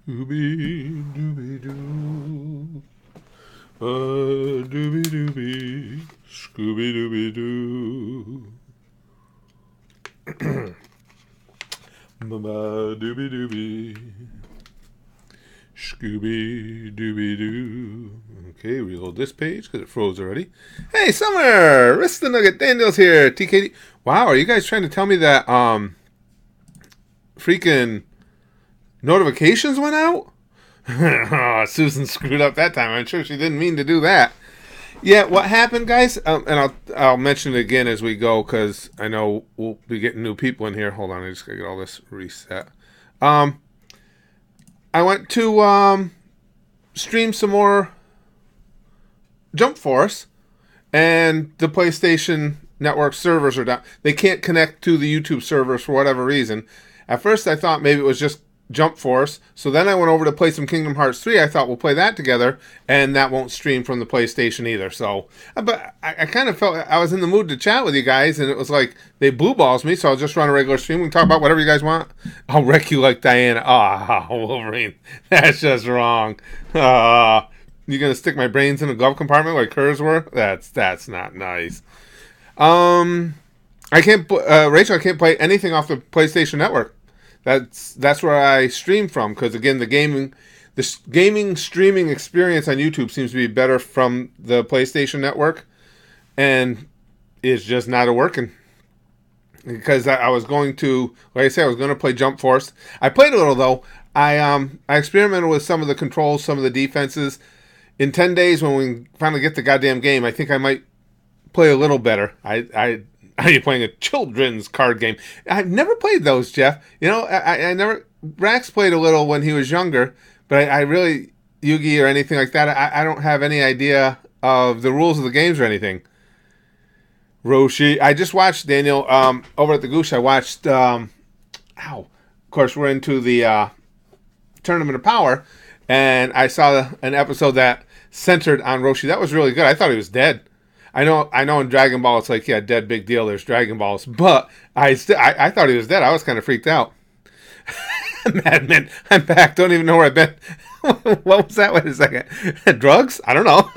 Scooby Dooby Doo. Dooby Dooby. Scooby Dooby Doo. Ba Dooby Dooby. Scooby Dooby Doo. Okay, reload this page because it froze already. Hey, Summer! Wrist the Nugget Daniels here. TKD. Wow, are you guys trying to tell me that freaking notifications went out? Oh, Susan screwed up that time. I'm sure she didn't mean to do that. Yeah, what happened, guys? And I'll mention it again as we go because I know we'll be getting new people in here. Hold on, I just gotta get all this reset. I went to stream some more Jump Force, and the PlayStation Network servers are down. They can't connect to the YouTube servers for whatever reason. At first, I thought maybe it was just Jump Force. So then I went over to play some Kingdom Hearts 3. I thought we'll play that together, and that won't stream from the PlayStation either. So, but I kind of felt I was in the mood to chat with you guys, and it was like they blue balls me. So I'll just run a regular stream. We can talk about whatever you guys want. I'll wreck you like Diana. Ah, oh, Wolverine, that's just wrong. You gonna stick my brains in a glove compartment like hers were? That's not nice. I can't, Rachel. I can't play anything off the PlayStation Network. That's where I stream from because again, the gaming streaming experience on YouTube seems to be better from the PlayStation Network, and it's just not working. Because I was going to, like I said, I was going to play Jump Force. I played a little though. I experimented with some of the controls, some of the defenses. In 10 days, when we finally get the goddamn game, I think I might play a little better. Are you playing a children's card game? I've never played those, Jeff. You know, I never. Rax played a little when he was younger, but I really Yugi or anything like that. I don't have any idea of the rules of the games or anything. Roshi, I just watched Daniel over at the Goosh. I watched. Of course, we're into the Tournament of Power, and I saw an episode that centered on Roshi. That was really good. I thought he was dead. I know. In Dragon Ball, it's like, yeah, dead, big deal. There's Dragon Balls, but I thought he was dead. I was kind of freaked out. Madman, I'm back. Don't even know where I've been. What was that? Wait a second. Drugs? I don't know.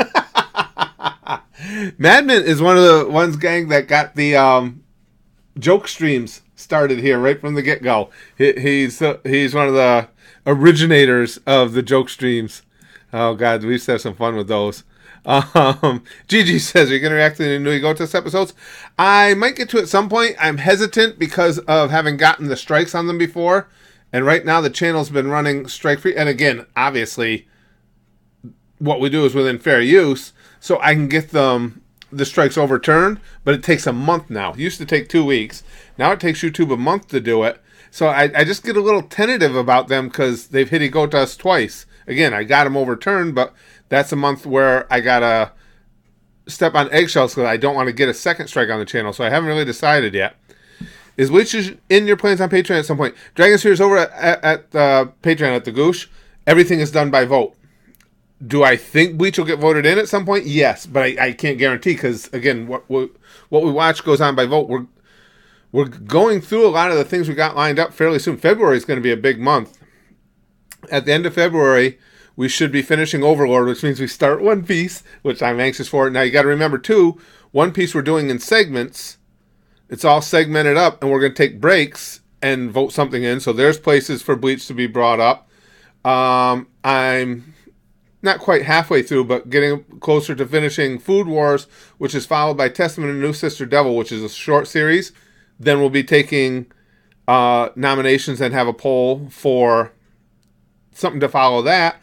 Madman is one of the ones, gang, that got the joke streams started here right from the get go. He's one of the originators of the joke streams. Oh God, we used to have some fun with those. Gigi says, are you going to react to the new Egotas episodes? I might get to it at some point. I'm hesitant because of having gotten the strikes on them before. And right now the channel's been running strike free. And again, obviously, what we do is within fair use. So I can get the strikes overturned. But it takes a month now. It used to take 2 weeks. Now it takes YouTube a month to do it. So I just get a little tentative about them because they've hit Egotas twice. Again, I got them overturned, but that's a month where I gotta step on eggshells because I don't want to get a second strike on the channel. So I haven't really decided yet. Is Bleach in your plans on Patreon at some point? Dragon Sphere is over at Patreon at the Goosh. Everything is done by vote. Do I think Bleach will get voted in at some point? Yes, but I can't guarantee because again, what we watch goes on by vote. We're going through a lot of the things we got lined up fairly soon. February is going to be a big month. At the end of February, we should be finishing Overlord, which means we start One Piece, which I'm anxious for. Now, you got to remember, too, One Piece we're doing in segments. It's all segmented up, and we're going to take breaks and vote something in. So there's places for Bleach to be brought up. I'm not quite halfway through, but getting closer to finishing Food Wars, which is followed by Testament of New Sister Devil, which is a short series. Then we'll be taking nominations and have a poll for something to follow that.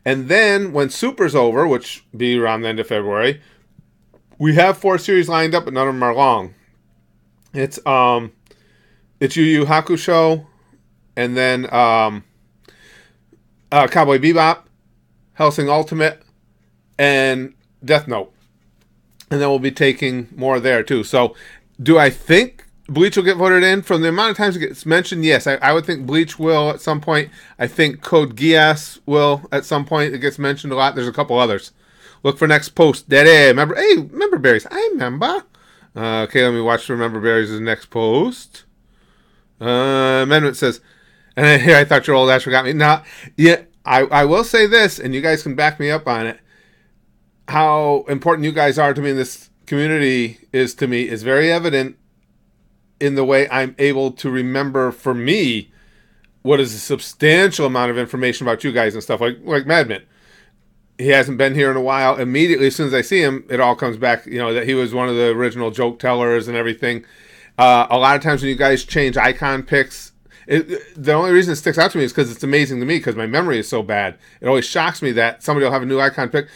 And then when Super's over, which will be around the end of February, we have 4 series lined up, but none of them are long. It's Yu Yu Hakusho, and then Cowboy Bebop, Hellsing Ultimate, and Death Note. And then we'll be taking more there too. So do I think Bleach will get voted in? From the amount of times it gets mentioned, yes. I would think Bleach will at some point. I think Code Geass will at some point. It gets mentioned a lot. There's a couple others. Look for next post. Remember berries. I remember. Okay, let me watch Remember Berries' next post. Amendment says, and here I thought your old ass forgot me. Nah, yeah, I will say this, and you guys can back me up on it. How important you guys are to me in this community is to me is very evident in the way I'm able to remember for me what is a substantial amount of information about you guys and stuff like Madman. He hasn't been here in a while. Immediately, as soon as I see him, it all comes back, that he was one of the original joke tellers and everything. A lot of times when you guys change icon picks, the only reason it sticks out to me is because it's amazing to me because my memory is so bad. It always shocks me that somebody will have a new icon pick.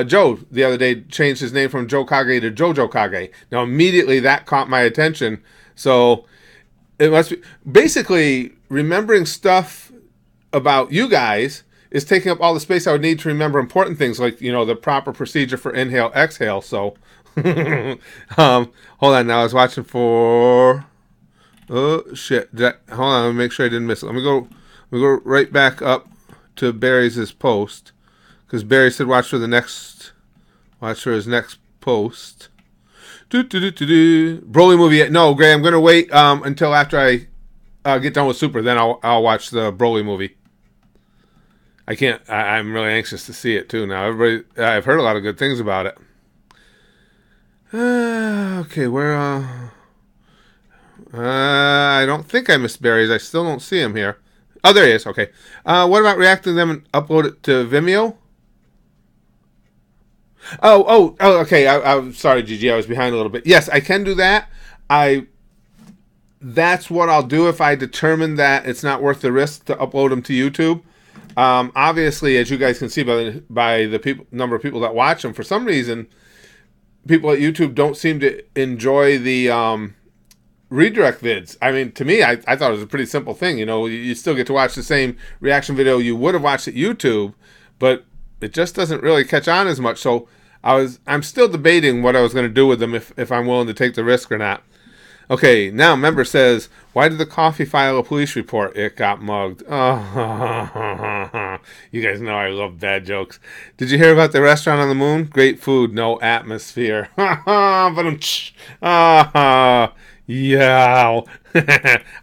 Joe, the other day, changed his name from Joe Kage to Jojo Kage. Now, immediately that caught my attention. So it must be basically remembering stuff about you guys is taking up all the space I would need to remember important things like, the proper procedure for inhale, exhale. So, hold on. Now I was watching for, oh shit. Hold on. Let me make sure I didn't miss it. Let me go right back up to Barry's post because Barry said watch for his next post. Broly movie. No, Gray, I'm going to wait until after I get done with Super. Then I'll watch the Broly movie. I can't. I'm really anxious to see it too now. I've heard a lot of good things about it. Okay, where? I don't think I missed Barry's. I still don't see him here. Oh, there he is. Okay. What about reacting to them and upload it to Vimeo? Oh, okay. I'm sorry, Gigi. I was behind a little bit. Yes, I can do that. That's what I'll do if I determine that it's not worth the risk to upload them to YouTube. Obviously, as you guys can see by the number of people that watch them, for some reason, people at YouTube don't seem to enjoy the redirect vids. I mean, to me, I thought it was a pretty simple thing. You still get to watch the same reaction video you would have watched at YouTube, but it just doesn't really catch on as much. So I'm still debating what I was going to do with them if I'm willing to take the risk or not. Okay, now member says, why did the coffee file a police report? It got mugged. Oh, you guys know I love bad jokes. Did you hear about the restaurant on the moon? Great food, no atmosphere. Yeah.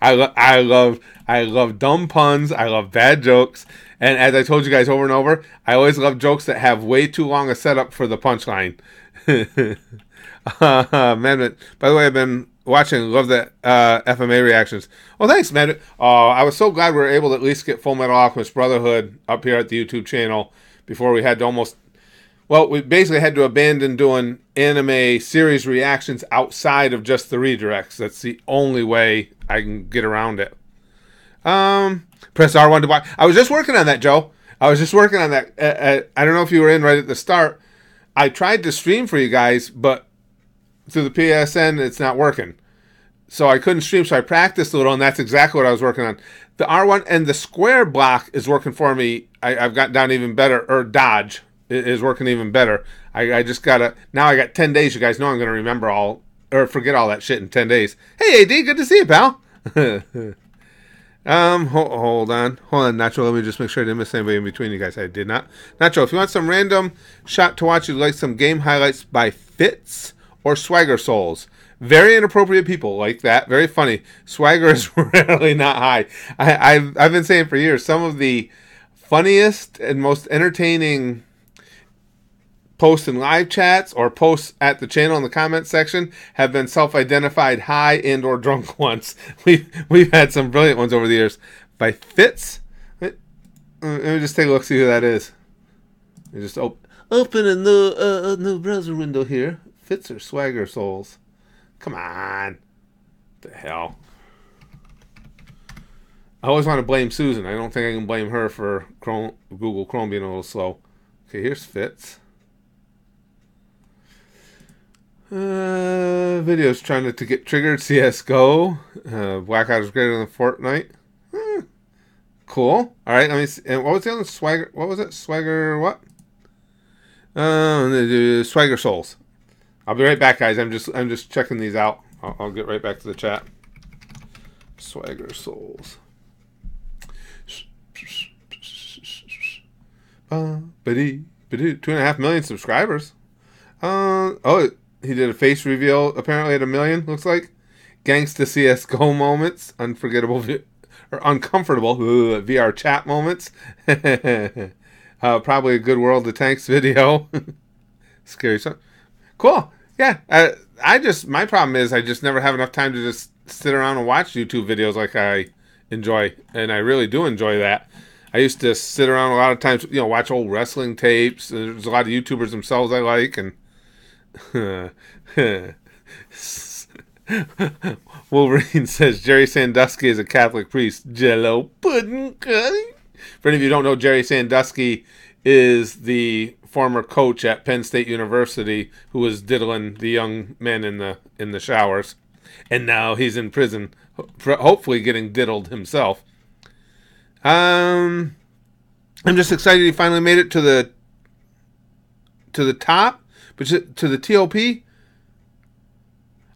I love dumb puns. I love bad jokes. And as I told you guys over and over, I always love jokes that have way too long a setup for the punchline. Man, by the way, I've been watching. Love that FMA reactions. Well, thanks, man. I was so glad we were able to at least get Full Metal Alchemist Brotherhood up here at the YouTube channel before we had to we basically had to abandon doing anime series reactions outside of just the redirects. That's the only way I can get around it. Press R1 to watch. I was just working on that, Joe. I was just working on that. I don't know if you were in right at the start. I tried to stream for you guys, but through the PSN, it's not working. So I couldn't stream, so I practiced a little, and that's exactly what I was working on. The R1 and the square block is working for me. I've got down even better, or dodge is working even better. I just gotta, now I got 10 days. You guys know I'm going to remember forget all that shit in 10 days. Hey, AD, good to see you, pal. Hold on, Nacho. Let me just make sure I didn't miss anybody in between you guys. I did not. Nacho, if you want some random shot to watch, you'd like some game highlights by Fitz or Swagger Souls. Very inappropriate people like that. Very funny. Swagger is really not high. I've been saying for years, some of the funniest and most entertaining posts in live chats or posts at the channel in the comment section have been self-identified high and or drunk ones. We've had some brilliant ones over the years. By Fitz. Let me just take a look, see who that is. You just open a new browser window here. Fitz or Swagger Souls? Come on. What the hell? I always want to blame Susan. I don't think I can blame her for Google Chrome being a little slow. Okay, here's Fitz. Videos trying to get triggered. CSGO. Blackout is greater than Fortnite. Cool. All right. Let me see. And what was the other Swagger? What was it? Swagger what? Swagger Souls. I'll be right back, guys. I'm just checking these out. I'll get right back to the chat. Swagger Souls. 2.5 million subscribers. He did a face reveal. Apparently at 1 million. Looks like Gangsta CS:GO moments. Unforgettable her uncomfortable VR chat moments. Probably a Good World of Tanks video. Scary stuff. Cool. Yeah. My problem is I just never have enough time to just sit around and watch YouTube videos like I enjoy. And I really do enjoy that. I used to sit around a lot of times, watch old wrestling tapes. There's a lot of YouTubers themselves I like. And Wolverine says Jerry Sandusky is a Catholic priest. Jello pudding. For any of you who don't know, Jerry Sandusky is the former coach at Penn State University who was diddling the young men in the showers, and now he's in prison, hopefully getting diddled himself. I'm just excited he finally made it to the top, but to the TOP.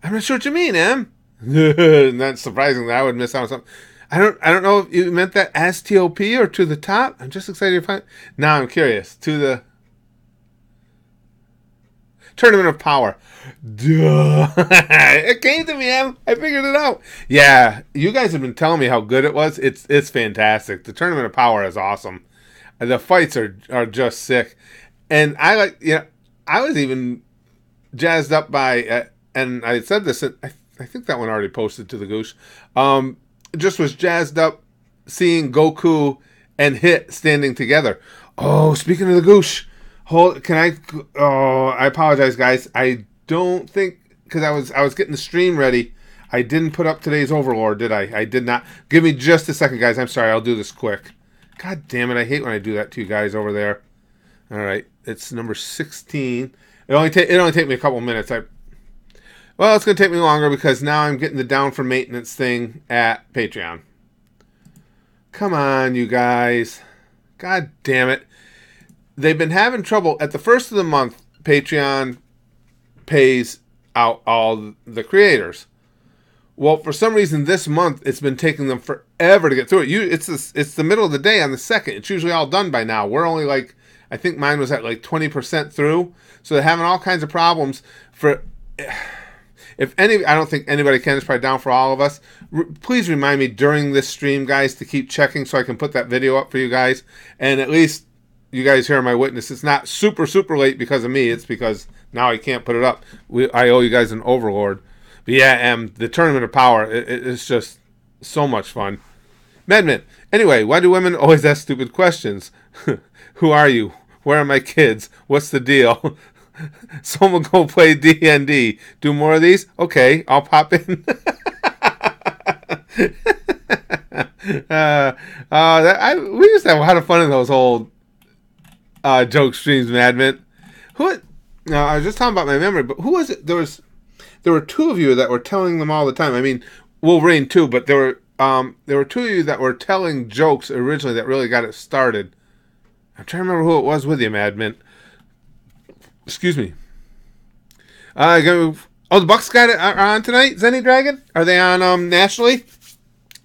I'm not sure what you mean, Em. Not surprising that I would miss out on something. I don't know if you meant that as TOP or to the top. I'm just excited to find. Now I'm curious. To the Tournament of Power. Duh. It came to me, Em. I figured it out. Yeah, you guys have been telling me how good it was. It's fantastic. The Tournament of Power is awesome. The fights are just sick. And I was even jazzed up by, and I said this, I think that one already posted to the Goosh. Just was jazzed up seeing Goku and Hit standing together. Oh, speaking of the Goosh, I apologize, guys. I don't think, because I was getting the stream ready, I didn't put up today's Overlord, did I? I did not. Give me just a second, guys. I'm sorry. I'll do this quick. God damn it. I hate when I do that to you guys over there. All right. It's number 16. It only take me a couple minutes. Well, it's going to take me longer because now I'm getting the down for maintenance thing at Patreon. Come on, you guys. God damn it. They've been having trouble. At the first of the month, Patreon pays out all the creators. Well, for some reason this month, it's been taking them forever to get through it. It's the middle of the day on the 2nd. It's usually all done by now. We're only I think mine was at 20% through. So they're having all kinds of problems I don't think anybody can. It's probably down for all of us. Please remind me during this stream, guys, to keep checking so I can put that video up for you guys. And at least you guys hear my witness. It's not super, super late because of me. It's because now I can't put it up. I owe you guys an Overlord. But yeah, the Tournament of Power, it's just so much fun. Madman. Anyway, why do women always ask stupid questions? Who are you? Where are my kids? What's the deal? Someone go play D&D. Do more of these? Okay, I'll pop in. We used to have a lot of fun in those old joke streams, Madman. Now, I was just talking about my memory, but who was it? There were two of you that were telling them all the time. I mean, Wolverine too, but there were two of you that were telling jokes originally that really got it started. I'm trying to remember who it was with you, Madman. Excuse me. The Bucks are on tonight, Zenny Dragon? Are they on nationally?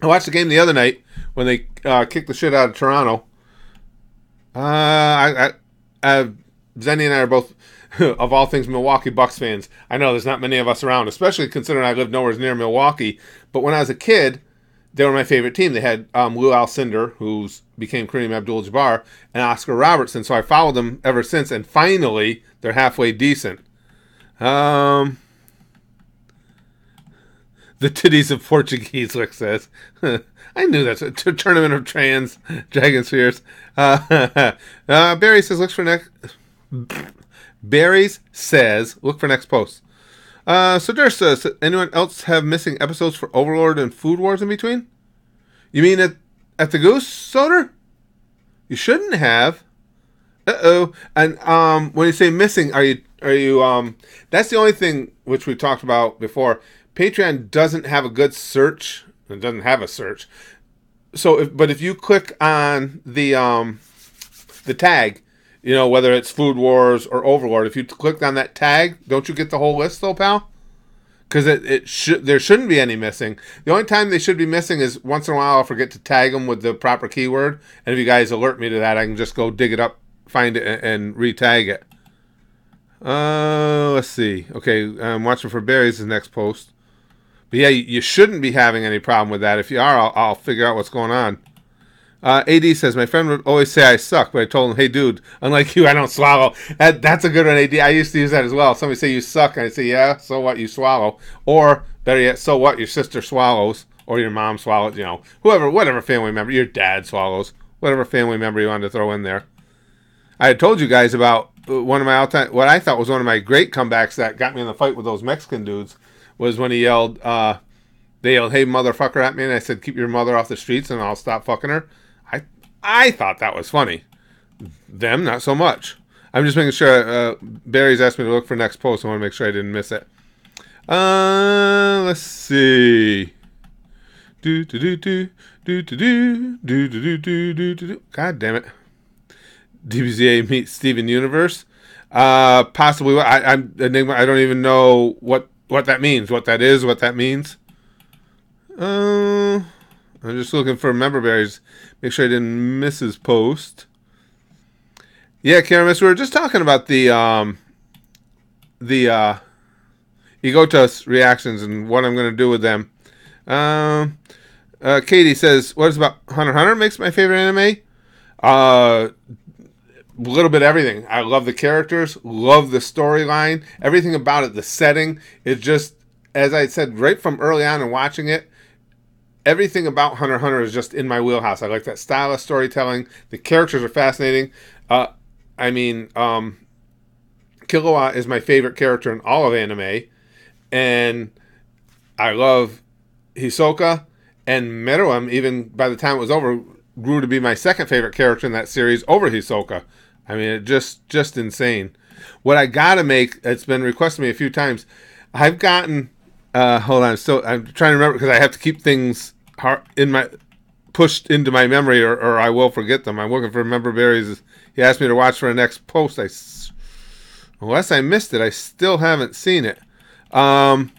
I watched the game the other night when they kicked the shit out of Toronto. Zenny and I are both, of all things, Milwaukee Bucks fans. I know there's not many of us around, especially considering I live nowhere near Milwaukee. But when I was a kid, they were my favorite team. They had Lou Alcindor, who became Kareem Abdul-Jabbar, and Oscar Robertson. So I followed them ever since, and finally, they're halfway decent. The titties of Portuguese, Lick says. I knew that's a tournament of trans dragon spheres. Barry says, Barry's says, look for next post. So Durst says, anyone else have missing episodes for Overlord and Food Wars in between? You mean at the Goose, Soder? You shouldn't have. Uh-oh. And when you say missing, are you that's the only thing which we talked about before. Patreon doesn't have a good search. It doesn't have a search. So if you click on the tag, whether it's Food Wars or Overlord, if you clicked on that tag, don't you get the whole list though, pal? Because there shouldn't be any missing. The only time they should be missing is once in a while I'll forget to tag them with the proper keyword. And if you guys alert me to that, I can just go dig it up, find it, and re-tag it. Let's see. Okay, I'm watching for Barry's next post. But yeah, you shouldn't be having any problem with that. If you are, I'll figure out what's going on. AD says, my friend would always say I suck, but I told him, hey, dude, unlike you, I don't swallow. That's a good one, AD. I used to use that as well. Somebody say you suck, and I say, yeah, so what, you swallow. Or, better yet, so what, your sister swallows, or your mom swallows, whatever family member, your dad swallows, whatever family member you wanted to throw in there. I had told you guys about one of my all-time, what I thought was one of my great comebacks that got me in the fight with those Mexican dudes, was when they yelled, hey, motherfucker at me, and I said, keep your mother off the streets, and I'll stop fucking her. I thought that was funny. Them, not so much. I'm just making sure. Barry's asked me to look for next post. I want to make sure I didn't miss it. Let's see. God damn it. DBZA meets Steven Universe. Possibly. I'm Enigma. I don't even know what that means. What that is. What that means. I'm just looking for member berries. Make sure I didn't miss his post. Yeah, Karamis, we were just talking about the Egotos reactions and what I'm going to do with them. Katie says, what is about Hunter x Hunter makes my favorite anime? A little bit of everything. I love the characters, love the storyline, everything about it, the setting. It just, as I said right from early on in watching it, everything about Hunter x Hunter is just in my wheelhouse. I like that style of storytelling. The characters are fascinating. Killua is my favorite character in all of anime. And I love Hisoka. And Meruem, even by the time it was over, grew to be my second favorite character in that series over Hisoka. I mean, it just insane. What I gotta make, it's been requested me a few times. I've gotten... hold on. I'm trying to remember because I have to keep things pushed into my memory, or I will forget them. I'm looking for member berries. He asked me to watch for the next post. Unless I missed it, I still haven't seen it. The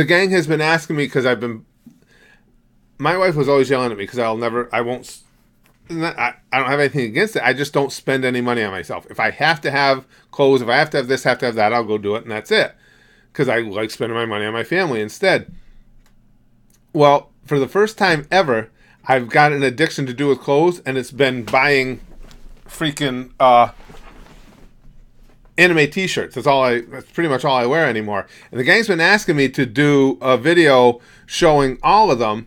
gang has been asking me because my wife was always yelling at me because I don't have anything against it. I just don't spend any money on myself. If I have to have clothes, if I have to have this, have to have that, I'll go do it, and that's it. Because I like spending my money on my family instead. Well, for the first time ever, I've got an addiction to do with clothes, and it's been buying freaking anime t-shirts. That's pretty much all I wear anymore. And the gang's been asking me to do a video showing all of them,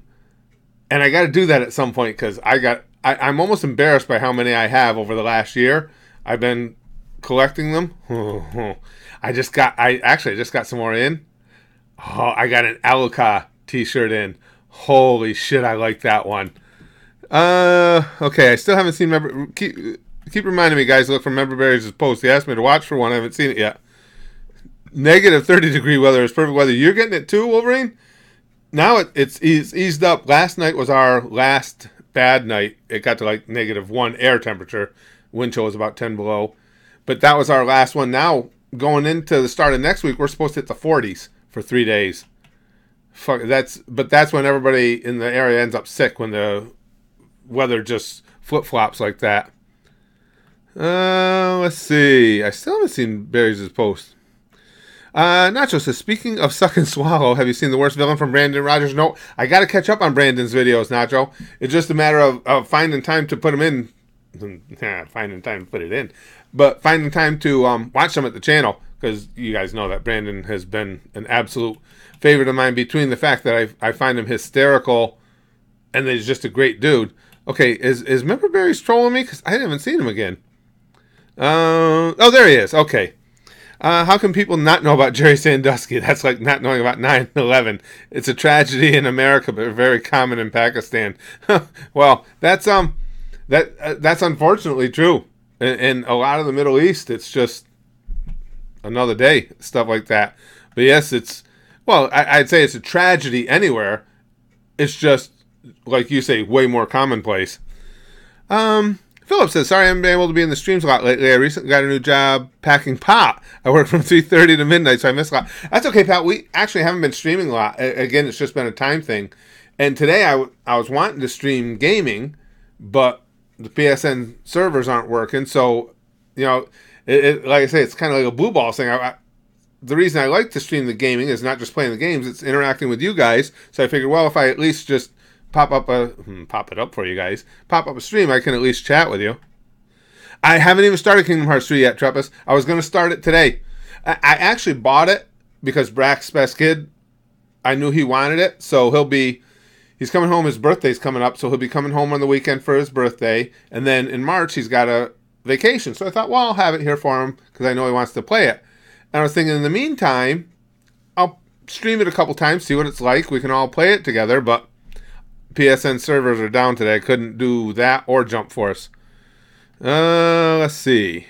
and I got to do that at some point because I'm almost embarrassed by how many I have over the last year. I've been collecting them. I just got some more in. Oh, I got an Alucard t-shirt in. Holy shit, I like that one. Okay, I still haven't seen keep reminding me, guys, to look for Member Berries' post. He asked me to watch for one. I haven't seen it yet. Negative 30-degree weather is perfect weather. You're getting it too, Wolverine? Now it's eased up. Last night was our last bad night. It got to like -1 air temperature. Wind chill was about 10 below. But that was our last one. Now, going into the start of next week, we're supposed to hit the 40s for 3 days. That's when everybody in the area ends up sick, when the weather just flip-flops like that. Let's see. I still haven't seen Barry's post. Nacho says, speaking of suck and swallow, have you seen the worst villain from Brandon Rogers? No, I got to catch up on Brandon's videos, Nacho. It's just a matter of finding time to put them in. Finding time to put it in. But finding time to watch them at the channel, because you guys know that Brandon has been an absolute favorite of mine, between the fact that I find him hysterical and that he's just a great dude. Okay, is Member Barry's trolling me? Because I haven't seen him again. Oh, there he is. Okay. How can people not know about Jerry Sandusky? That's like not knowing about 9/11. It's a tragedy in America, but very common in Pakistan. Well, that's unfortunately true. In a lot of the Middle East, it's just another day, stuff like that. But yes, I'd say it's a tragedy anywhere. It's just, like you say, way more commonplace. Philip says, sorry I haven't been able to be in the streams a lot lately. I recently got a new job packing pot. I work from 3:30 to midnight, so I miss a lot. That's okay, Pat. We actually haven't been streaming a lot. Again, it's just been a time thing. And today I was wanting to stream gaming, but the PSN servers aren't working. So, like I say, it's kind of like a blue ball thing. the reason I like to stream the gaming is not just playing the games, it's interacting with you guys. So I figured, well, if I at least just pop it up for you guys, pop up a stream, I can at least chat with you. I haven't even started Kingdom Hearts 3 yet, Treppus. I was going to start it today. I actually bought it because Brack's best kid, I knew he wanted it. So he's coming home, his birthday's coming up, so he'll be coming home on the weekend for his birthday. And then in March, he's got a vacation. So I thought, well, I'll have it here for him because I know he wants to play it. And I was thinking in the meantime, I'll stream it a couple times, see what it's like. We can all play it together, but PSN servers are down today. I couldn't do that or Jump Force. Let's see.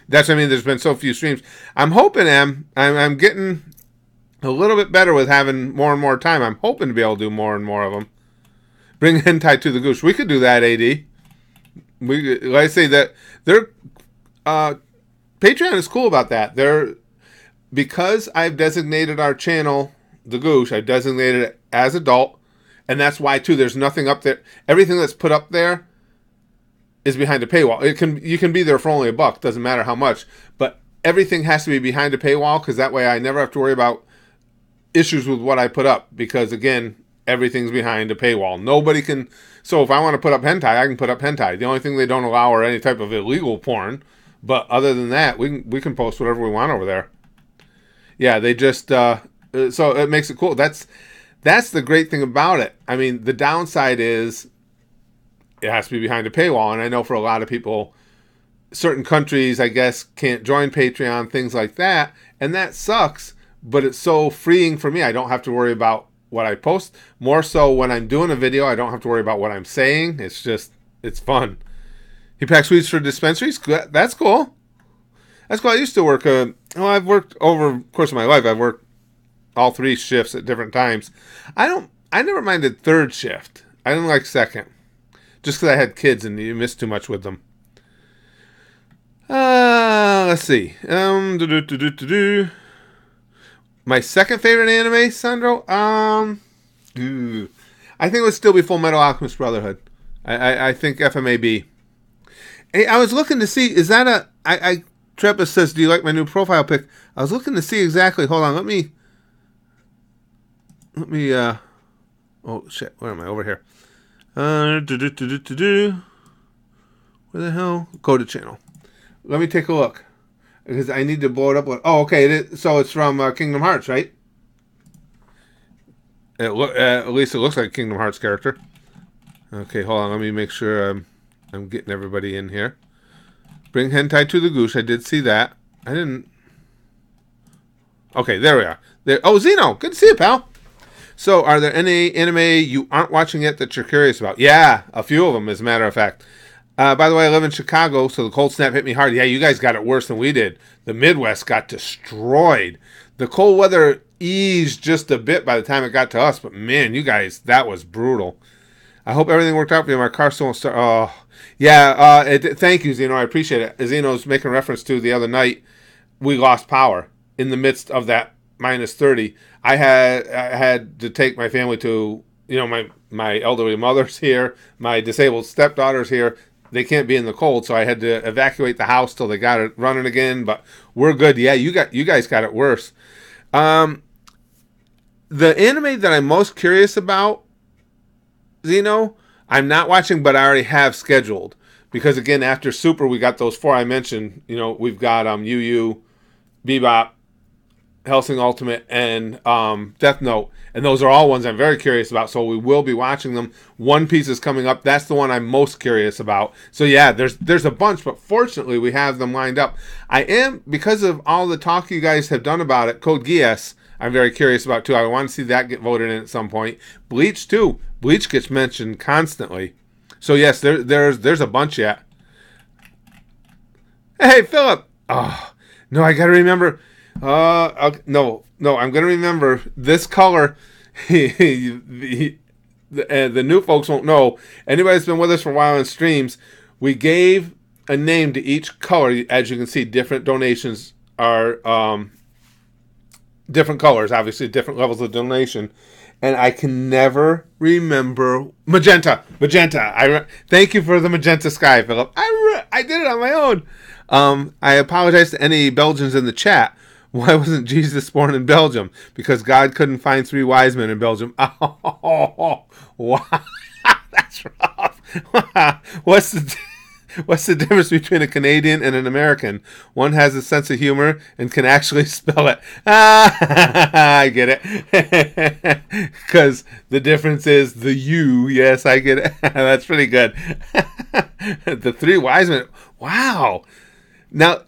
That's what I mean. There's been so few streams. I'm hoping, I'm getting a little bit better with having more and more time. I'm hoping to be able to do more and more of them. Bring hentai to the goose. We could do that, AD. Like I say, that they're Patreon is cool about that. Because I've designated our channel the Goosh, I've designated it as adult, and that's why too. There's nothing up there. Everything that's put up there is behind a paywall. You can be there for only $1. Doesn't matter how much, but everything has to be behind a paywall because that way I never have to worry about issues with what I put up. Because again, everything's behind a paywall. Nobody can. So if I want to put up hentai, I can put up hentai. The only thing they don't allow are any type of illegal porn. But other than that, we can post whatever we want over there. Yeah, they just so it makes it cool. That's the great thing about it. I mean, the downside is it has to be behind a paywall, and I know for a lot of people, certain countries, I guess, can't join Patreon, things like that, and that sucks. But it's so freeing for me. I don't have to worry about what I post. More so when I'm doing a video, I don't have to worry about what I'm saying. It's fun. He packs weeds for dispensaries. That's cool. That's cool. I used to work. I've worked over the course of my life. I've worked all 3 shifts at different times. I never minded third shift. I didn't like second, just because I had kids and you miss too much with them. Let's see. My second favorite anime, Sandro. I think it would still be Full Metal Alchemist Brotherhood. I think FMAB. Hey, I was looking to see, is that a... Treppus says, do you like my new profile pic? I was looking to see exactly... Hold on, let me... Oh, shit, where am I? Over here. Where the hell? Go to channel. Let me take a look. Because I need to blow it up. Oh, okay, so it's from Kingdom Hearts, right? At least it looks like a Kingdom Hearts character. Okay, hold on, let me make sure I'm getting everybody in here. Bring hentai to the goose. I did see that. I didn't. Okay, there we are. Oh, Zeno, good to see you, pal. So, are there any anime you aren't watching yet that you're curious about? Yeah, a few of them, as a matter of fact. By the way, I live in Chicago, so the cold snap hit me hard. Yeah, you guys got it worse than we did. The Midwest got destroyed. The cold weather eased just a bit by the time it got to us, but man, you guys, that was brutal. I hope everything worked out for you. My car still won't start. Oh, yeah. Thank you, Zeno. I appreciate it. Zeno's making reference to the other night. We lost power in the midst of that minus 30. I had to take my family to, my elderly mother's here. My disabled stepdaughter's here. They can't be in the cold, so I had to evacuate the house till they got it running again. But we're good. Yeah, you guys got it worse. The anime that I'm most curious about, Zeno, I'm not watching, but I already have scheduled. Because, again, after Super, we got those 4 I mentioned. We've got Yu Yu, Bebop, Hellsing Ultimate, and Death Note. And those are all ones I'm very curious about, so we will be watching them. One Piece is coming up. That's the one I'm most curious about. So, yeah, there's a bunch, but fortunately we have them lined up. I am, because of all the talk you guys have done about it, Code Geass, I'm very curious about, too. I want to see that get voted in at some point. Bleach, too. Bleach gets mentioned constantly. So, yes, there's a bunch yet. Hey, Philip! Oh, no, I got to remember... No, I'm going to remember this color. The new folks won't know. Anybody that's been with us for a while in streams, we gave a name to each color. As you can see, different donations are different colors, obviously different levels of donation. And I can never remember magenta. Thank you for the magenta sky, Philip. I did it on my own. I apologize to any Belgians in the chat. Why wasn't Jesus born in Belgium? Because God couldn't find 3 wise men in Belgium. Oh, wow. That's rough. What's the difference between a Canadian and an American? One has a sense of humor and can actually spell it. I get it. Because the difference is the U. Yes, I get it. That's pretty good. The 3 wise men. Wow. Now,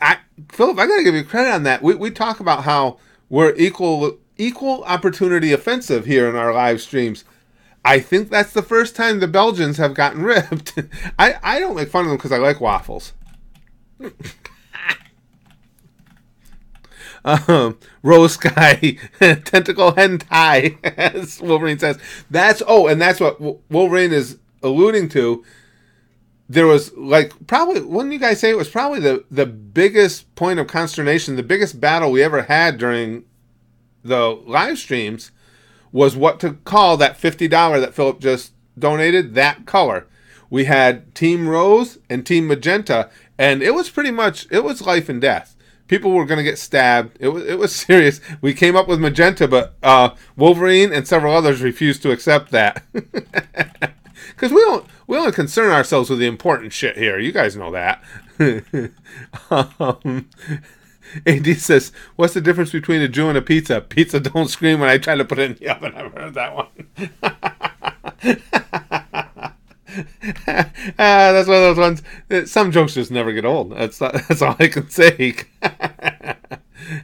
Philip, I got to give you credit on that. We talk about how we're equal opportunity offensive here in our live streams. I think that's the first time the Belgians have gotten ripped. I don't make fun of them because I like waffles. Rose Sky, tentacle hentai, as Wolverine says. That's what Wolverine is alluding to. There was probably, wouldn't you guys say it was probably the biggest point of consternation, the biggest battle we ever had during the live streams was what to call that $50 that Philip just donated, that color. We had Team Rose and Team Magenta, and it was pretty much, it was life and death. People were going to get stabbed. It was serious. We came up with Magenta, but Wolverine and several others refused to accept that. Because we only concern ourselves with the important shit here. You guys know that. AD says, what's the difference between a Jew and a pizza? Pizza don't scream when I try to put it in the oven. I've heard that one. That's one of those ones. Some jokes just never get old. That's all I can say.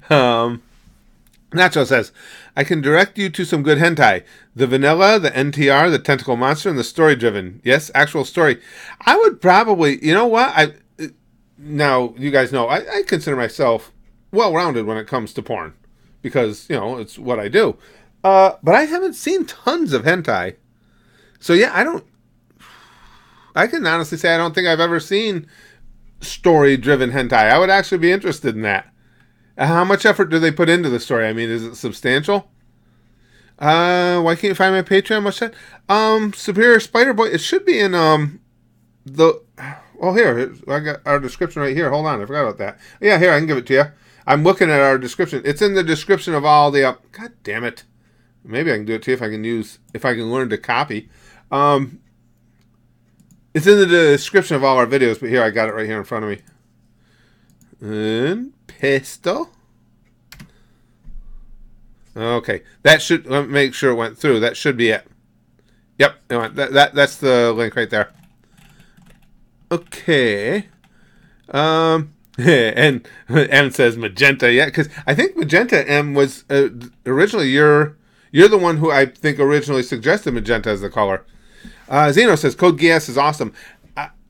Nacho says, I can direct you to some good hentai. The vanilla, the NTR, the tentacle monster, and the story-driven. Yes, actual story. I would probably, you know what? Now, you guys know, I consider myself well-rounded when it comes to porn. Because, it's what I do. But I haven't seen tons of hentai. So, yeah, I can honestly say I don't think I've ever seen story-driven hentai. I would actually be interested in that. How much effort do they put into the story? I mean, is it substantial? Why can't you find my Patreon? What's that? Superior Spider Boy. It should be in here. I got our description right here. Hold on, I forgot about that. Yeah, here, I can give it to you. I'm looking at our description. It's in the description of all the God damn it. Maybe I can do it to you if I can learn to copy. It's in the description of all our videos, but here, I got it right here in front of me. And pistol. Okay, that should, let me make sure it went through. That should be it. Yep, that's the link right there. Okay. And M says Magenta, yeah, because I think Magenta M was originally you're the one who I think originally suggested Magenta as the color. Zeno says Code Geass is awesome.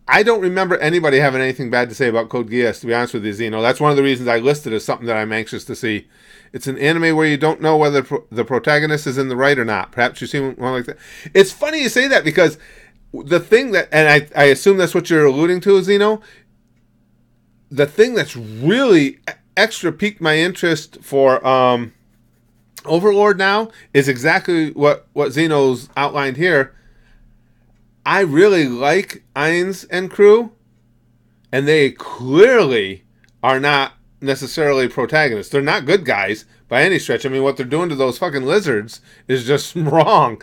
I don't remember anybody having anything bad to say about Code Geass, to be honest with you, Zeno. That's one of the reasons I listed as something that I'm anxious to see. It's an anime where you don't know whether the protagonist is in the right or not. Perhaps you've seen one like that. It's funny you say that because the thing that, and I assume that's what you're alluding to, Zeno, the thing that's really extra piqued my interest for Overlord now is exactly what Zeno's outlined here. I really like Ainz and crew, and they clearly are not necessarily protagonists. They're not good guys by any stretch. I mean, what they're doing to those fucking lizards is just wrong.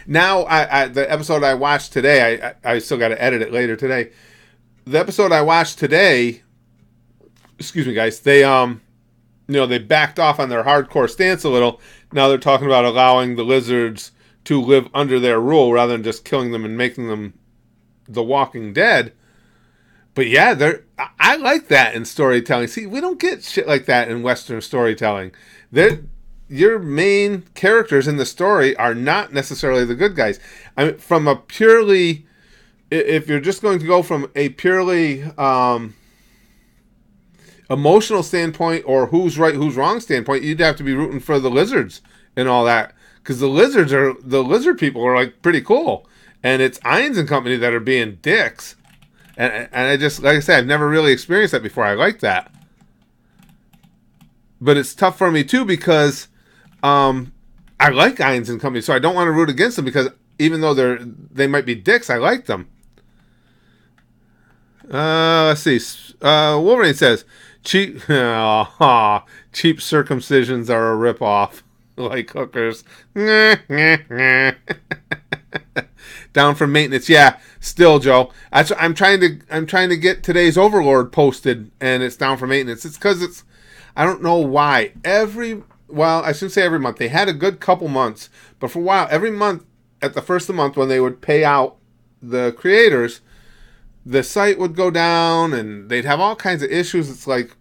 Now, the episode I watched today, I still got to edit it later today. The episode I watched today, excuse me, guys, they they backed off on their hardcore stance a little. Now they're talking about allowing the lizards to live under their rule rather than just killing them and making them the Walking Dead. But yeah, I like that in storytelling. See, we don't get shit like that in Western storytelling. Your main characters in the story are not necessarily the good guys. I mean, from a purely, if you're just going to go from a purely emotional standpoint or who's right, who's wrong standpoint, you'd have to be rooting for the lizards and all that. Because the lizard people are like pretty cool. And it's Ainz and company that are being dicks. And I just, like I said, I've never really experienced that before. I like that. But it's tough for me too because I like Ainz and company, so I don't want to root against them because even though they might be dicks, I like them. Let's see. Wolverine says, Cheap, cheap circumcisions are a ripoff, like hookers. Down from maintenance, yeah. Still, Joe, I'm trying to get today's Overlord posted, and it's down for maintenance. It's because I don't know why. I shouldn't say every month. They had a good couple months, but for a while, every month at the first of the month when they would pay out the creators, the site would go down, and they'd have all kinds of issues. It's like,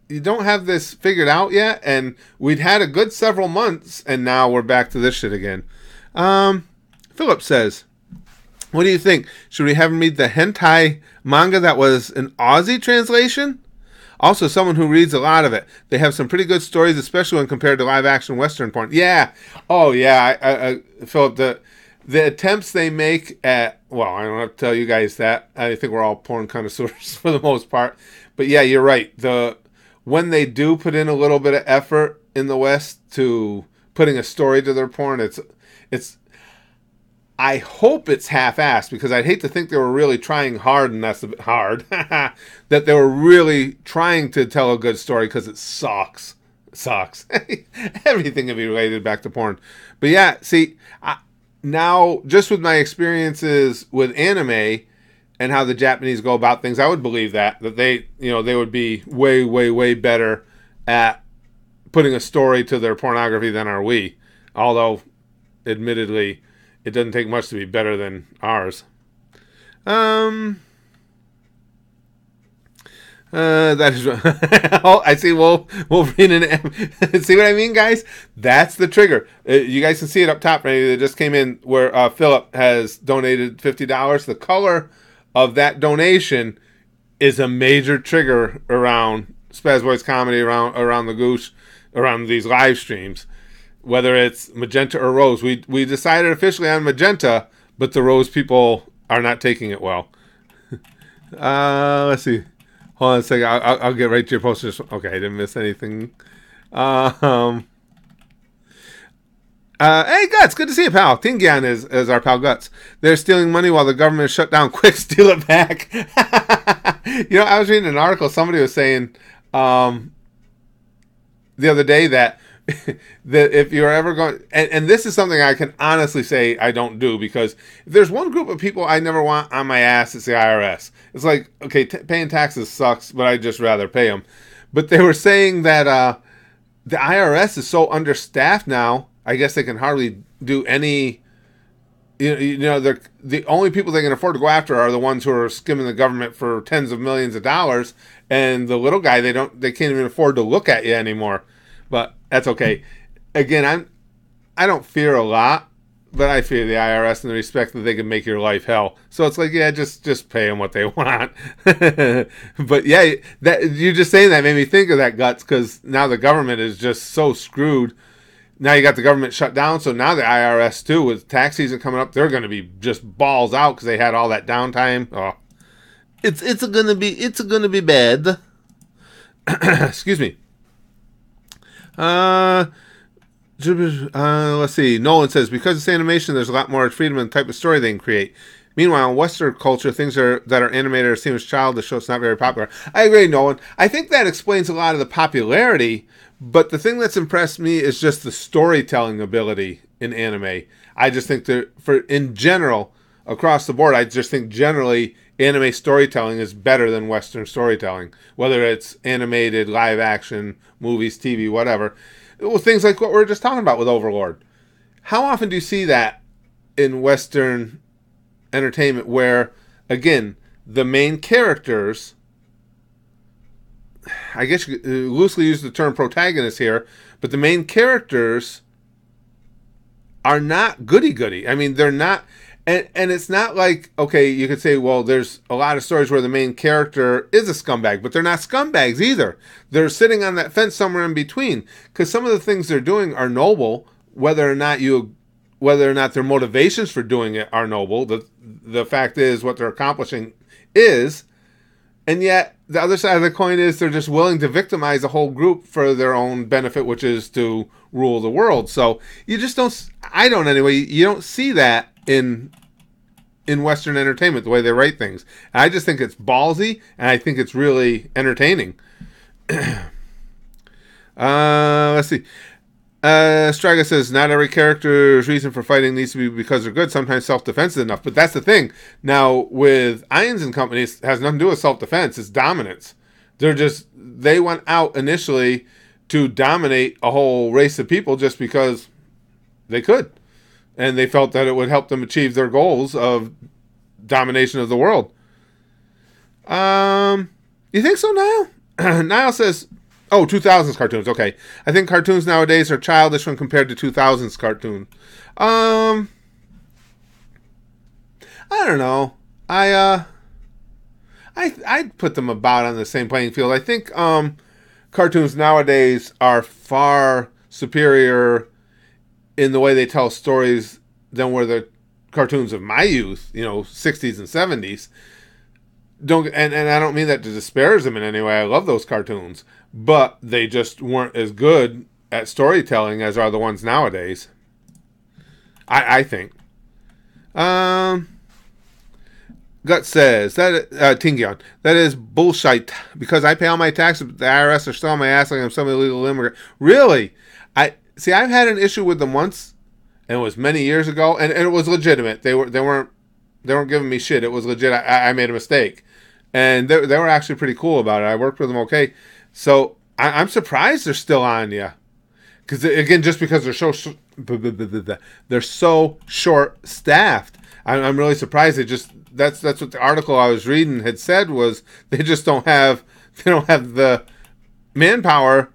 you don't have this figured out yet, and we'd had a good several months, and now we're back to this shit again. Philip says, what do you think? Should we have him read the hentai manga that was an Aussie translation? Also, someone who reads a lot of it. They have some pretty good stories, especially when compared to live-action Western porn. Yeah. Oh, yeah. Philip, the attempts they make at... Well, I don't have to tell you guys that. I think we're all porn connoisseurs for the most part. But yeah, you're right. When they do put in a little bit of effort in the West to putting a story to their porn, it's I hope it's half-assed, because I'd hate to think they were really trying hard, and that's a bit hard, that they were really trying to tell a good story, because it sucks. It sucks. Everything can be related back to porn. But yeah, see, now, just with my experiences with anime and how the Japanese go about things, I would believe that they would be way, way, way better at putting a story to their pornography than are we. Although, admittedly, it doesn't take much to be better than ours. That is oh, I see Wolverine and see what I mean, guys? That's the trigger. You guys can see it up top right? It just came in where Philip has donated $50. The color of that donation is a major trigger around Spaz Boys Comedy, around the Goosh, around these live streams. Whether it's magenta or rose. We decided officially on magenta, but the rose people are not taking it well. Let's see. Hold on a second. I'll get right to your posters. Okay, I didn't miss anything. Hey, Guts. Good to see you, pal. Tingian is our pal, Guts. They're stealing money while the government is shut down. Quick, steal it back. I was reading an article. Somebody was saying the other day that if you're ever going, and this is something I can honestly say I don't do, because if there's one group of people I never want on my ass, it's the IRS. It's like, okay, paying taxes sucks, but I'd just rather pay them. But they were saying that the IRS is so understaffed now, I guess they can hardly do any. They're the only people they can afford to go after are the ones who are skimming the government for tens of millions of dollars, and the little guy they can't even afford to look at you anymore. But that's okay. Again, I don't fear a lot, but I fear the IRS in the respect that they can make your life hell. So it's like, yeah, just pay them what they want. But yeah, that you just saying that made me think of that, Guts, because now the government is just so screwed. Now you got the government shut down, so now the IRS too, with tax season coming up, they're going to be just balls out because they had all that downtime. Oh, it's gonna be bad. Excuse me. Let's see. Nolan says, because it's animation, there's a lot more freedom in the type of story they can create. Meanwhile, in Western culture, things that are animated or seem as childish, so it's not very popular. I agree, Nolan. I think that explains a lot of the popularity, but the thing that's impressed me is just the storytelling ability in anime. I just think that in general, across the board, I just think generally anime storytelling is better than Western storytelling, whether it's animated, live action, movies, TV, whatever. Well, things like what we were just talking about with Overlord. How often do you see that in Western entertainment where, again, the main characters, I guess you could loosely use the term protagonist here, but the main characters are not goody-goody. I mean, they're not... And it's not like, okay, you could say, well, there's a lot of stories where the main character is a scumbag, but they're not scumbags either. They're sitting on that fence somewhere in between, because some of the things they're doing are noble, whether or not their motivations for doing it are noble. The fact is, what they're accomplishing is, and yet the other side of the coin is they're just willing to victimize a whole group for their own benefit, which is to rule the world. So you just don't, I don't anyway, you don't see that in Western entertainment, the way they write things. And I just think it's ballsy, and I think it's really entertaining. Let's see. Striga says, not every character's reason for fighting needs to be because they're good. Sometimes self-defense is enough. But that's the thing. Now, with Irons and Company, it has nothing to do with self-defense. It's dominance. They went out initially to dominate a whole race of people just because they could. And they felt that it would help them achieve their goals of domination of the world. You think so, Niall? Niall says, 2000s cartoons. Okay. I think cartoons nowadays are childish when compared to 2000s cartoons. I don't know. I'd put them about on the same playing field. I think cartoons nowadays are far superior in the way they tell stories than were the cartoons of my youth, 60s and 70s. And I don't mean that to disparage them in any way. I love those cartoons, but they just weren't as good at storytelling as are the ones nowadays. I think. Gut says that Tingion, that is bullshit because I pay all my taxes, but the IRS are still on my ass like I'm some illegal immigrant. Really? I've had an issue with them once, and it was many years ago, and it was legitimate. They weren't giving me shit. It was legit. I made a mistake, and they were actually pretty cool about it. I worked with them okay, so I'm surprised they're still on you, because again, just because they're so short staffed, I'm really surprised. That's what the article I was reading had said was they just don't have the manpower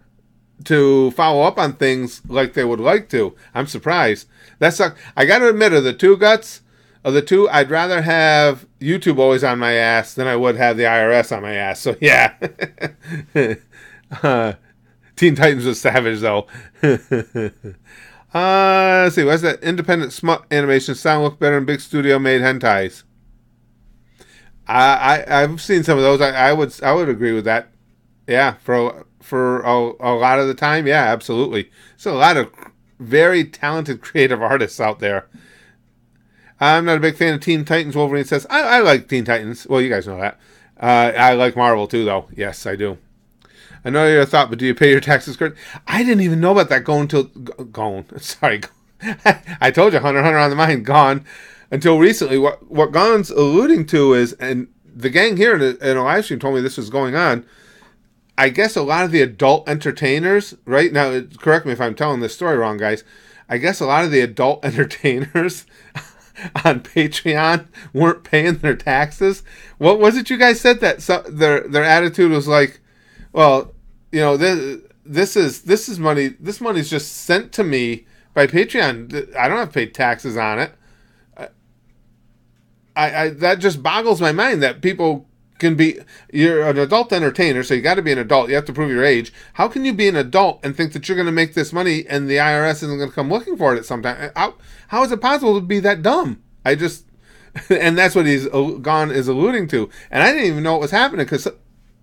to follow up on things like they would like to. I'm surprised. I got to admit, of the two, I'd rather have YouTube always on my ass than I would have the IRS on my ass. So yeah, Teen Titans was savage though. Let's see. What's that? Independent smut animation sound look better than big studio made hentais. I've seen some of those. I would agree with that. Yeah, for a lot of the time, yeah, absolutely. There's a lot of very talented creative artists out there. I'm not a big fan of Teen Titans. Wolverine says I like Teen Titans. Well, you guys know that. I like Marvel too, though. Yes, I do. I know your thought, but do you pay your taxes, Kurt? I didn't even know about that gone. Sorry, I told you, Hunter on the Mind, gone. Until recently, what Gon's alluding to is, and the gang here in a live stream told me this was going on, I guess a lot of the adult entertainers, right? Now, correct me if I'm telling this story wrong, guys. I guess a lot of the adult entertainers on Patreon weren't paying their taxes. What was it you guys said that their attitude was like, well, this is money. This money's just sent to me by Patreon. I don't have to pay taxes on it. I that just boggles my mind that people can be. You're an adult entertainer, so you got to be an adult. You have to prove your age. How can you be an adult and think that you're going to make this money and the IRS isn't going to come looking for it at some time? How is it possible to be that dumb? And that's what Gon is alluding to. And I didn't even know what was happening because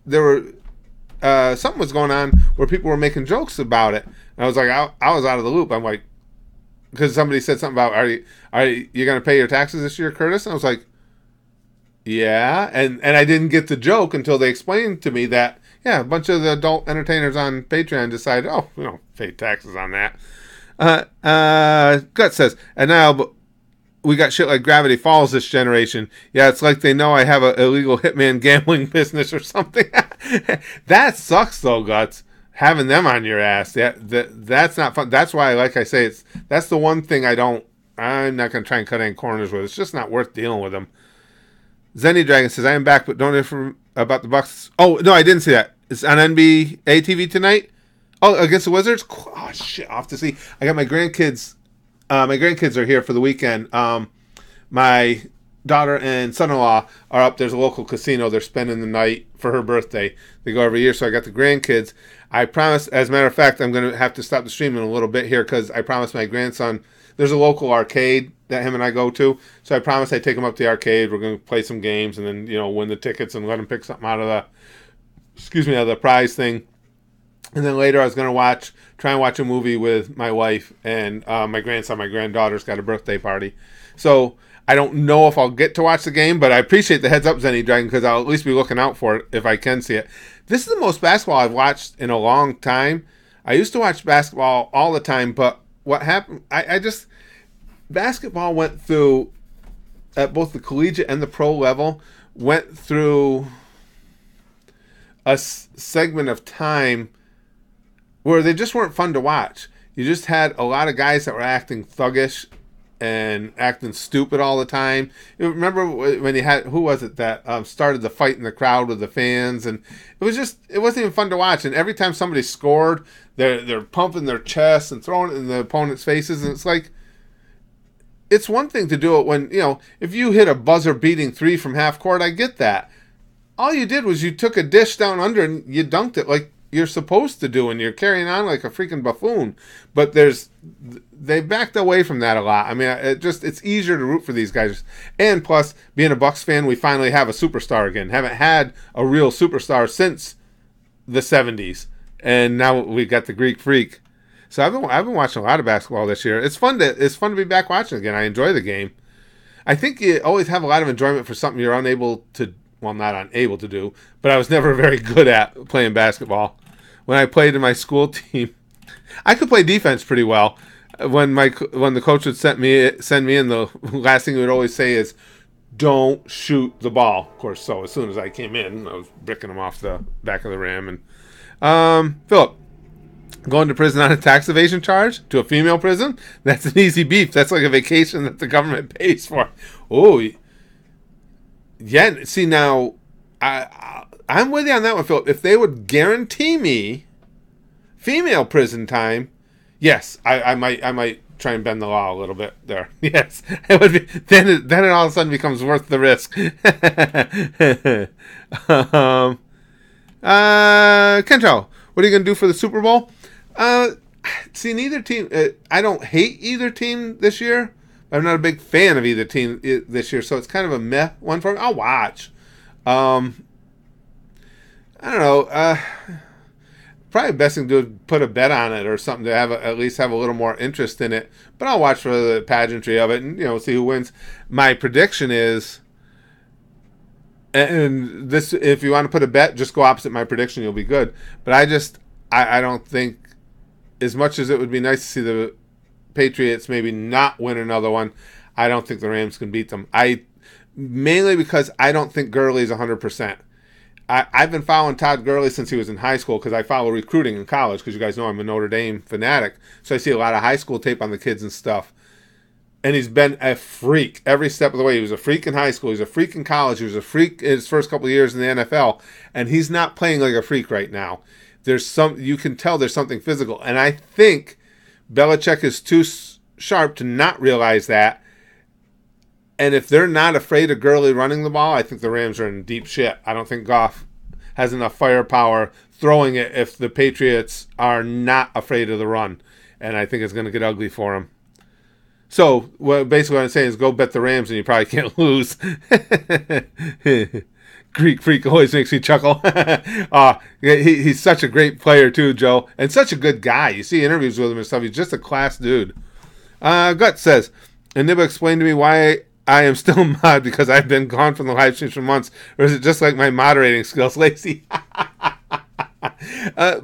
there were something was going on where people were making jokes about it. And I was like, I was out of the loop. I'm like, because somebody said something about, are you going to pay your taxes this year, Curtis? And I was like, yeah. And I didn't get the joke until they explained to me that, yeah, a bunch of the adult entertainers on Patreon decided, we don't pay taxes on that. Gut says, and now we got shit like Gravity Falls this generation. Yeah, it's like they know I have an illegal hitman gambling business or something. That sucks though, Guts. Having them on your ass, that's not fun. That's why, like I say, that's the one thing I'm not going to try and cut any corners with. It's just not worth dealing with them. Zenny Dragon says, I am back, but don't know about the Bucks. Oh, no, I didn't see that. It's on NBA TV tonight. Oh, against the Wizards? Oh, shit, I'll have to see. I got my grandkids. My grandkids are here for the weekend. My daughter and son-in-law are up. There's a local casino. They're spending the night for her birthday. They go every year, so I got the grandkids. I promise, as a matter of fact, I'm going to have to stop the stream in a little bit here because I promised my grandson, there's a local arcade that him and I go to, so I promised I'd take him up to the arcade. We're going to play some games and then, win the tickets and let him pick something out of the prize thing. And then later I was going to try and watch a movie with my wife and my grandson. My granddaughter's got a birthday party. So I don't know if I'll get to watch the game, but I appreciate the heads up, Zenny Dragon, because I'll at least be looking out for it if I can see it. This is the most basketball I've watched in a long time. I used to watch basketball all the time, but what happened? I just basketball went through at both the collegiate and the pro level went through a segment of time where they just weren't fun to watch. You just had a lot of guys that were acting thuggish and acting stupid all the time. You remember when you had, who was it that started the fight in the crowd with the fans, and it wasn't even fun to watch. And every time somebody scored, they're pumping their chests and throwing it in the opponent's faces, and it's like, it's one thing to do it when, if you hit a buzzer beating three from half court, I get that. All you did was you took a dish down under and you dunked it like you're supposed to do, and you're carrying on like a freaking buffoon. But they backed away from that a lot. I mean, it's easier to root for these guys. And plus, being a Bucks fan, we finally have a superstar again. Haven't had a real superstar since the 70s. And now we got the Greek Freak. So I've been watching a lot of basketball this year. It's fun to be back watching again. I enjoy the game. I think you always have a lot of enjoyment for something you're unable to, well, not unable to do, but I was never very good at playing basketball. When I played in my school team, I could play defense pretty well. When the coach would send me in, the last thing he would always say is, "Don't shoot the ball." Of course, so as soon as I came in, I was bricking them off the back of the rim. And Philip, going to prison on a tax evasion charge to a female prison? That's an easy beef. That's like a vacation that the government pays for. Oh, yeah. See, now, I'm with you on that one, Philip. If they would guarantee me female prison time, yes, I might try and bend the law a little bit there. Yes, it would be. Then it all of a sudden becomes worth the risk. Kento, what are you going to do for the Super Bowl? See, neither team. I don't hate either team this year. I'm not a big fan of either team this year, so it's kind of a meh one for me. I'll watch. I don't know. Probably the best thing to do is put a bet on it or something to at least have a little more interest in it. But I'll watch for the pageantry of it and see who wins. My prediction is, and this, if you want to put a bet, just go opposite my prediction. You'll be good. But I don't think, as much as it would be nice to see the Patriots maybe not win another one, I don't think the Rams can beat them. Mainly because I don't think Gurley's 100%. I've been following Todd Gurley since he was in high school because I follow recruiting in college because you guys know I'm a Notre Dame fanatic. So I see a lot of high school tape on the kids and stuff. And he's been a freak every step of the way. He was a freak in high school. He was a freak in college. He was a freak in his first couple of years in the NFL. And he's not playing like a freak right now. You can tell there's something physical. And I think Belichick is too sharp to not realize that. And if they're not afraid of Gurley running the ball, I think the Rams are in deep shit. I don't think Goff has enough firepower throwing it if the Patriots are not afraid of the run. And I think it's going to get ugly for them. So, basically what I'm saying is go bet the Rams and you probably can't lose. Greek Freak always makes me chuckle. He's such a great player too, Joe. And such a good guy. You see interviews with him and stuff. He's just a class dude. Guts says, and Nibba explained to me why I am still mod because I've been gone from the live streams for months. Or is it just like my moderating skills, Lacey?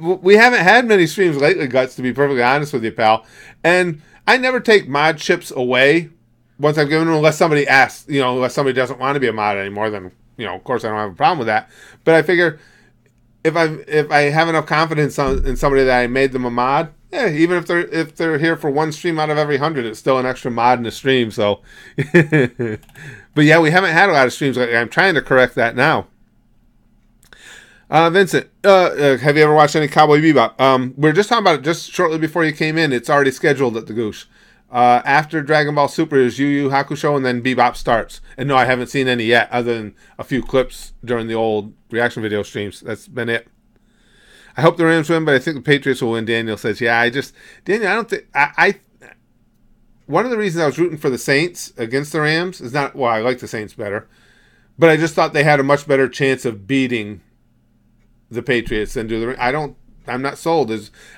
We haven't had many streams lately, Guts, to be perfectly honest with you, pal. And I never take mod chips away once I've given them, unless somebody asks, unless somebody doesn't want to be a mod anymore, then, of course I don't have a problem with that. But I figure if I have enough confidence in somebody that I made them a mod, even if they're here for one stream out of every 100, it's still an extra mod in the stream. So, but yeah, we haven't had a lot of streams lately. I'm trying to correct that now. Vincent, have you ever watched any Cowboy Bebop? We were just talking about it just shortly before you came in. It's already scheduled at the Goosh. After Dragon Ball Super is Yu Yu Hakusho, and then Bebop starts. And no, I haven't seen any yet, other than a few clips during the old reaction video streams. That's been it. I hope the Rams win, but I think the Patriots will win. Daniel says, Daniel, I don't think, one of the reasons I was rooting for the Saints against the Rams is not, I like the Saints better, but I just thought they had a much better chance of beating the Patriots than do the, I'm not sold.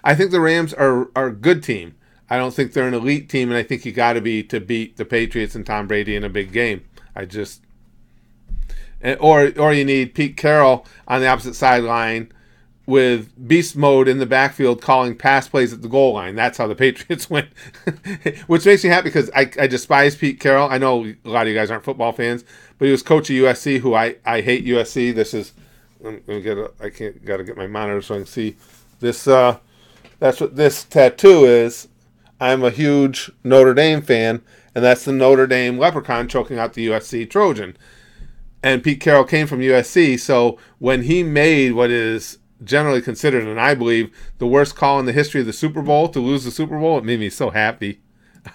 I think the Rams are a good team. I don't think they're an elite team, and I think you got to be to beat the Patriots and Tom Brady in a big game. Or you need Pete Carroll on the opposite sideline with beast mode in the backfield calling pass plays at the goal line. That's how the Patriots win. Which makes me happy because I despise Pete Carroll. I know a lot of you guys aren't football fans, but he was coach of USC, who I hate USC. This is, gotta get my monitor so I can see this. That's what this tattoo is. I'm a huge Notre Dame fan, and that's the Notre Dame leprechaun choking out the USC Trojan. And Pete Carroll came from USC, so when he made what is generally considered, and I believe, the worst call in the history of the Super Bowl, to lose the Super Bowl, it made me so happy.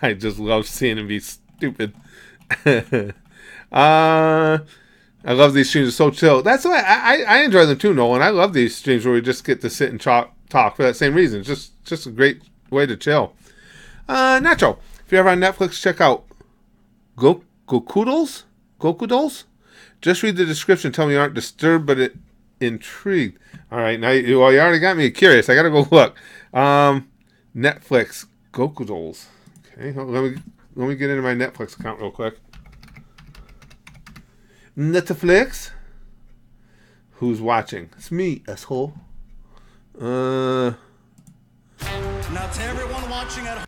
I just love seeing him be stupid. I love these streams. They're so chill. That's why I enjoy them too, Nolan. I love these streams where we just get to sit and talk for that same reason. It's just a great way to chill. Nacho, if you're ever on Netflix, check out Goku Dolls. Just read the description. Tell me you aren't disturbed, but intrigued. All right, now you already got me curious. I gotta go look. Netflix Goku Dolls. Okay, let me get into my Netflix account real quick. Netflix. Who's watching? It's me, asshole. Now to everyone watching at home.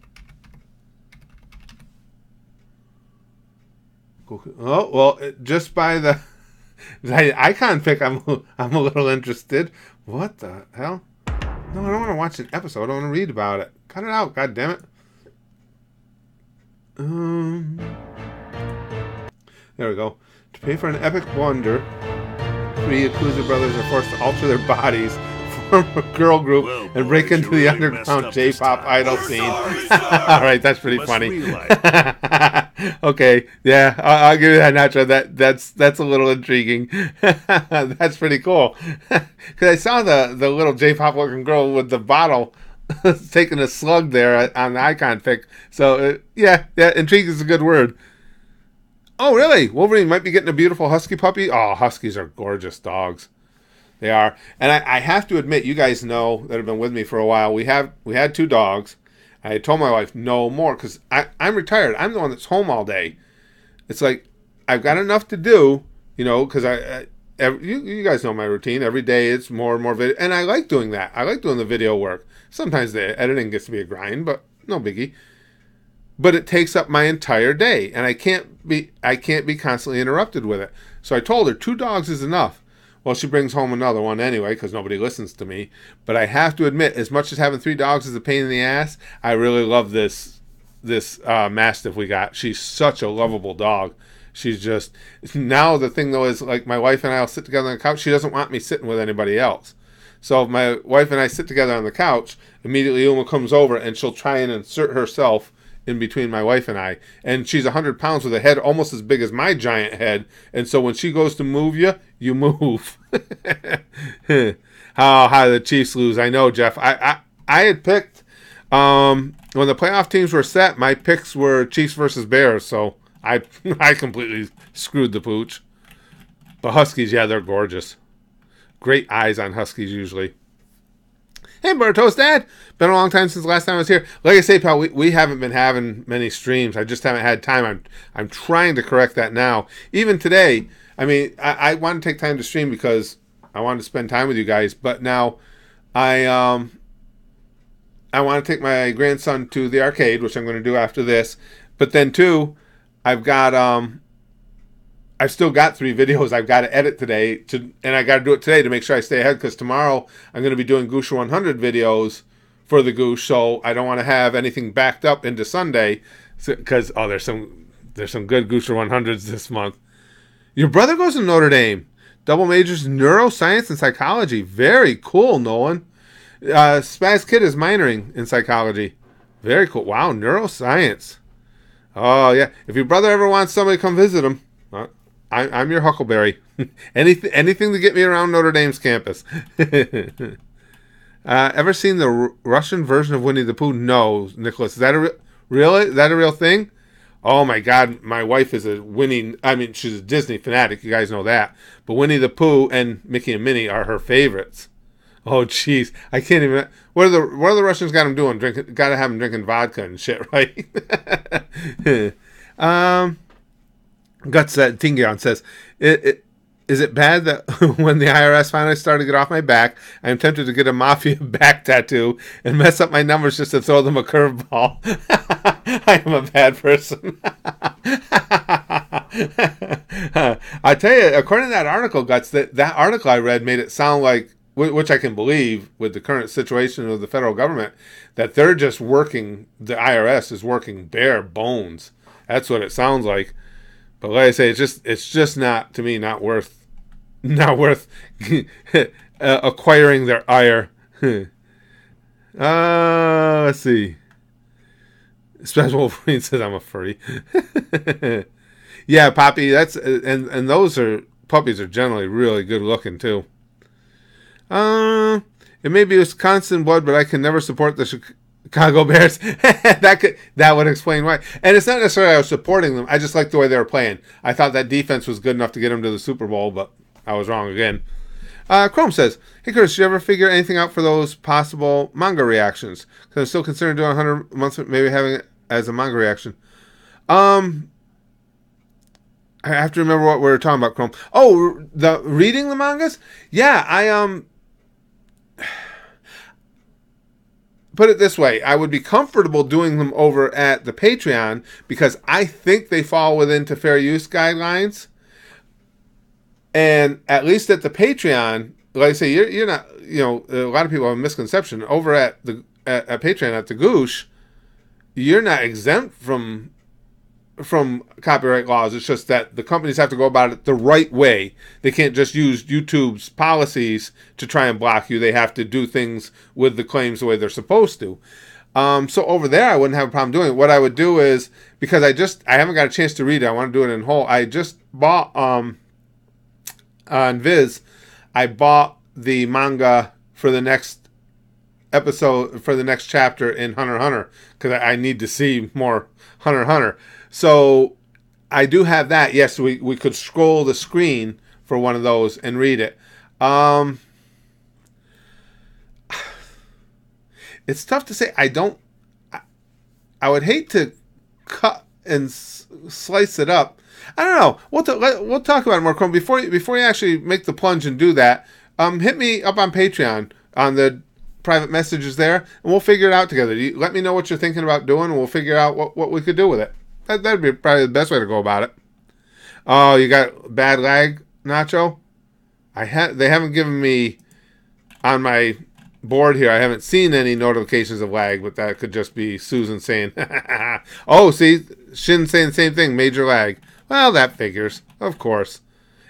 Oh well, just by the icon pick, I'm a little interested. What the hell? No, I don't want to watch an episode. I want to read about it. Cut it out, god damn it. There we go. To pay for an epic wonder, three Yakuza brothers are forced to alter their bodies, form a girl group, and break into the underground J-pop idol scene. All right, that's pretty funny. Okay, yeah, I'll give you that, Nacho. That's a little intriguing. That's pretty cool. Because I saw the little J-pop looking girl with the bottle taking a slug there on the icon pick. So yeah, intrigue is a good word. Oh, really? Wolverine might be getting a beautiful husky puppy? Oh, huskies are gorgeous dogs. They are. And I have to admit, you guys know that have been with me for a while, we had 2 dogs. I told my wife, no more, because I'm retired. I'm the one that's home all day. It's like, I've got enough to do, because you guys know my routine. Every day it's more and more video. And I like doing that. I like doing the video work. Sometimes the editing gets to be a grind, but no biggie. But it takes up my entire day, and I can't be constantly interrupted with it. So I told her 2 dogs is enough. Well, she brings home another one anyway because nobody listens to me. But I have to admit, as much as having 3 dogs is a pain in the ass, I really love this Mastiff we got. She's such a lovable dog. She's just, now the thing though is, like, my wife and I will sit together on the couch. She doesn't want me sitting with anybody else. So if my wife and I sit together on the couch, immediately Uma comes over and she'll try and insert herself in between my wife and I. And she's 100 pounds with a head almost as big as my giant head. And so when she goes to move you, you move. How the Chiefs lose. I know, Jeff. I had picked, when the playoff teams were set, my picks were Chiefs versus Bears. So I completely screwed the pooch. But Huskies, yeah, they're gorgeous. Great eyes on Huskies usually. Hey, Bertos Dad. Been a long time since the last time I was here. Like I say, pal, we haven't been having many streams. I just haven't had time. I'm trying to correct that now. Even today, I mean, I want to take time to stream because I wanted to spend time with you guys. But now, I want to take my grandson to the arcade, which I'm going to do after this. But then too, I've still got 3 videos I've got to edit today, and I got to do it today to make sure I stay ahead, because tomorrow I'm going to be doing Goosher 100 videos for the Goosh, so I don't want to have anything backed up into Sunday, because there's some good Goosher 100s this month. Your brother goes to Notre Dame. Double majors in neuroscience and psychology. Very cool, Nolan. Spaz Kid is minoring in psychology. Very cool. Wow, neuroscience. Oh, yeah. If your brother ever wants somebody to come visit him, I'm your Huckleberry. Anything to get me around Notre Dame's campus. Ever seen the Russian version of Winnie the Pooh? No, Nicholas. Is that really? Is that a real thing? Oh my God, my wife is she's a Disney fanatic. You guys know that. But Winnie the Pooh and Mickey and Minnie are her favorites. Oh jeez, I can't even. What are the Russians got them doing? Got to have them drinking vodka and shit, right? Guts Tingion says, Is it bad that when the IRS finally started to get off my back, I am tempted to get a mafia back tattoo and mess up my numbers just to throw them a curveball? I am a bad person. I tell you, according to that article, Guts, that article I read made it sound like, which I can believe with the current situation of the federal government, that they're just working, the IRS is working bare bones. That's what it sounds like. But like I say, it's just not, to me, not worth acquiring their ire. Let's see. Special Wolverine says I'm a furry. Yeah, Poppy, that's and those puppies are generally really good looking too. It may be Wisconsin blood, but I can never support the Chicago Bears. that would explain why. And it's not necessarily I was supporting them. I just liked the way they were playing. I thought that defense was good enough to get them to the Super Bowl, but I was wrong again. Chrome says, "Hey Chris, did you ever figure anything out for those possible manga reactions? Because I'm still considering doing 100 months, maybe having it as a manga reaction." I have to remember what we were talking about, Chrome. Oh, the reading the mangas? Yeah, I put it this way, I would be comfortable doing them over at the Patreon because I think they fall within to fair use guidelines. And at least at the Patreon, like I say, you're not, a lot of people have a misconception. Over at the at Patreon at the Goosh, you're not exempt from copyright laws. It's just that the companies have to go about it the right way. They can't just use YouTube's policies to try and block you. They have to do things with the claims the way they're supposed to. So over there, I wouldn't have a problem doing it. What I would do is, because I haven't got a chance to read it, I want to do it in whole. I just bought on Viz, I bought the manga for the next episode, for the next chapter in Hunter x Hunter, because I need to see more Hunter x Hunter. So I do have that. Yes, we could scroll the screen for one of those and read it. It's tough to say. I would hate to cut and slice it up. I don't know. We'll talk about it more, Chrome. Before you actually make the plunge and do that, hit me up on Patreon on the private messages there, and we'll figure it out together. Let me know what you're thinking about doing, and we'll figure out what we could do with it. That'd be probably the best way to go about it. Oh, you got bad lag, Nacho? They haven't given me on my board here. I haven't seen any notifications of lag, but that could just be Susan saying, "Oh, see, Shin saying the same thing, major lag." Well, that figures, of course.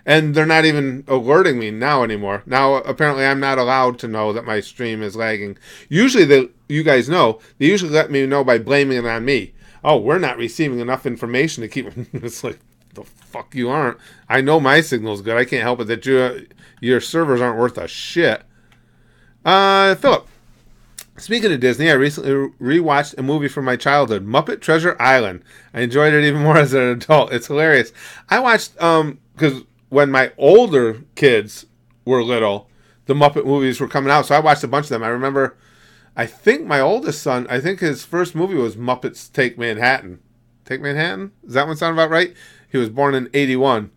And they're not even alerting me now anymore. Now, apparently, I'm not allowed to know that my stream is lagging. Usually, you guys know, they usually let me know by blaming it on me. Oh, we're not receiving enough information to keep... It's like, the fuck you aren't. I know my signal's good. I can't help it that your servers aren't worth a shit. Philip. Speaking of Disney, I recently rewatched a movie from my childhood, Muppet Treasure Island. I enjoyed it even more as an adult. It's hilarious. I watched, because when my older kids were little, the Muppet movies were coming out, so I watched a bunch of them. I remember, I think my oldest son, his first movie was Muppets Take Manhattan. Take Manhattan? Does that one sound about right? He was born in 81.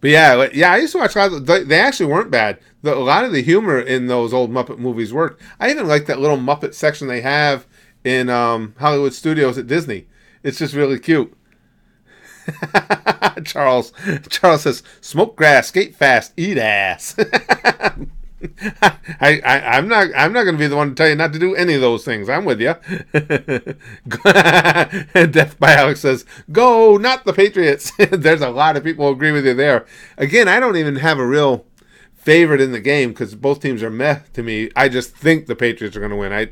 But yeah, I used to watch a lot of they actually weren't bad. A lot of the humor in those old Muppet movies worked. I even like that little Muppet section they have in Hollywood Studios at Disney. It's just really cute. Charles says, "Smoke grass, skate fast, eat ass." I'm not going to be the one to tell you not to do any of those things. I'm with you. Death by Alex says, "Go, not the Patriots." There's a lot of people who agree with you there. Again, I don't even have a real favorite in the game because both teams are meh to me. I just think the Patriots are going to win.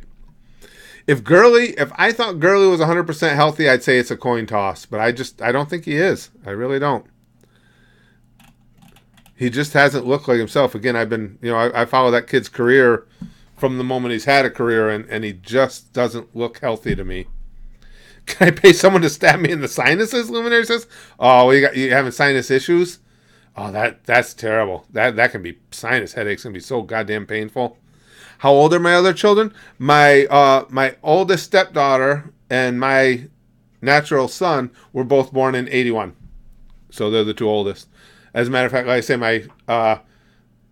If I thought Gurley was 100% healthy, I'd say it's a coin toss. But I don't think he is. I really don't. He just hasn't looked like himself. Again, I follow that kid's career from the moment he's had a career, and he just doesn't look healthy to me. Can I pay someone to stab me in the sinuses? Luminary says. Oh, you having sinus issues? Oh, that's terrible. That can be, sinus headaches can be so goddamn painful. How old are my other children? My oldest stepdaughter and my natural son were both born in 81. So they're the two oldest. As a matter of fact, like I say,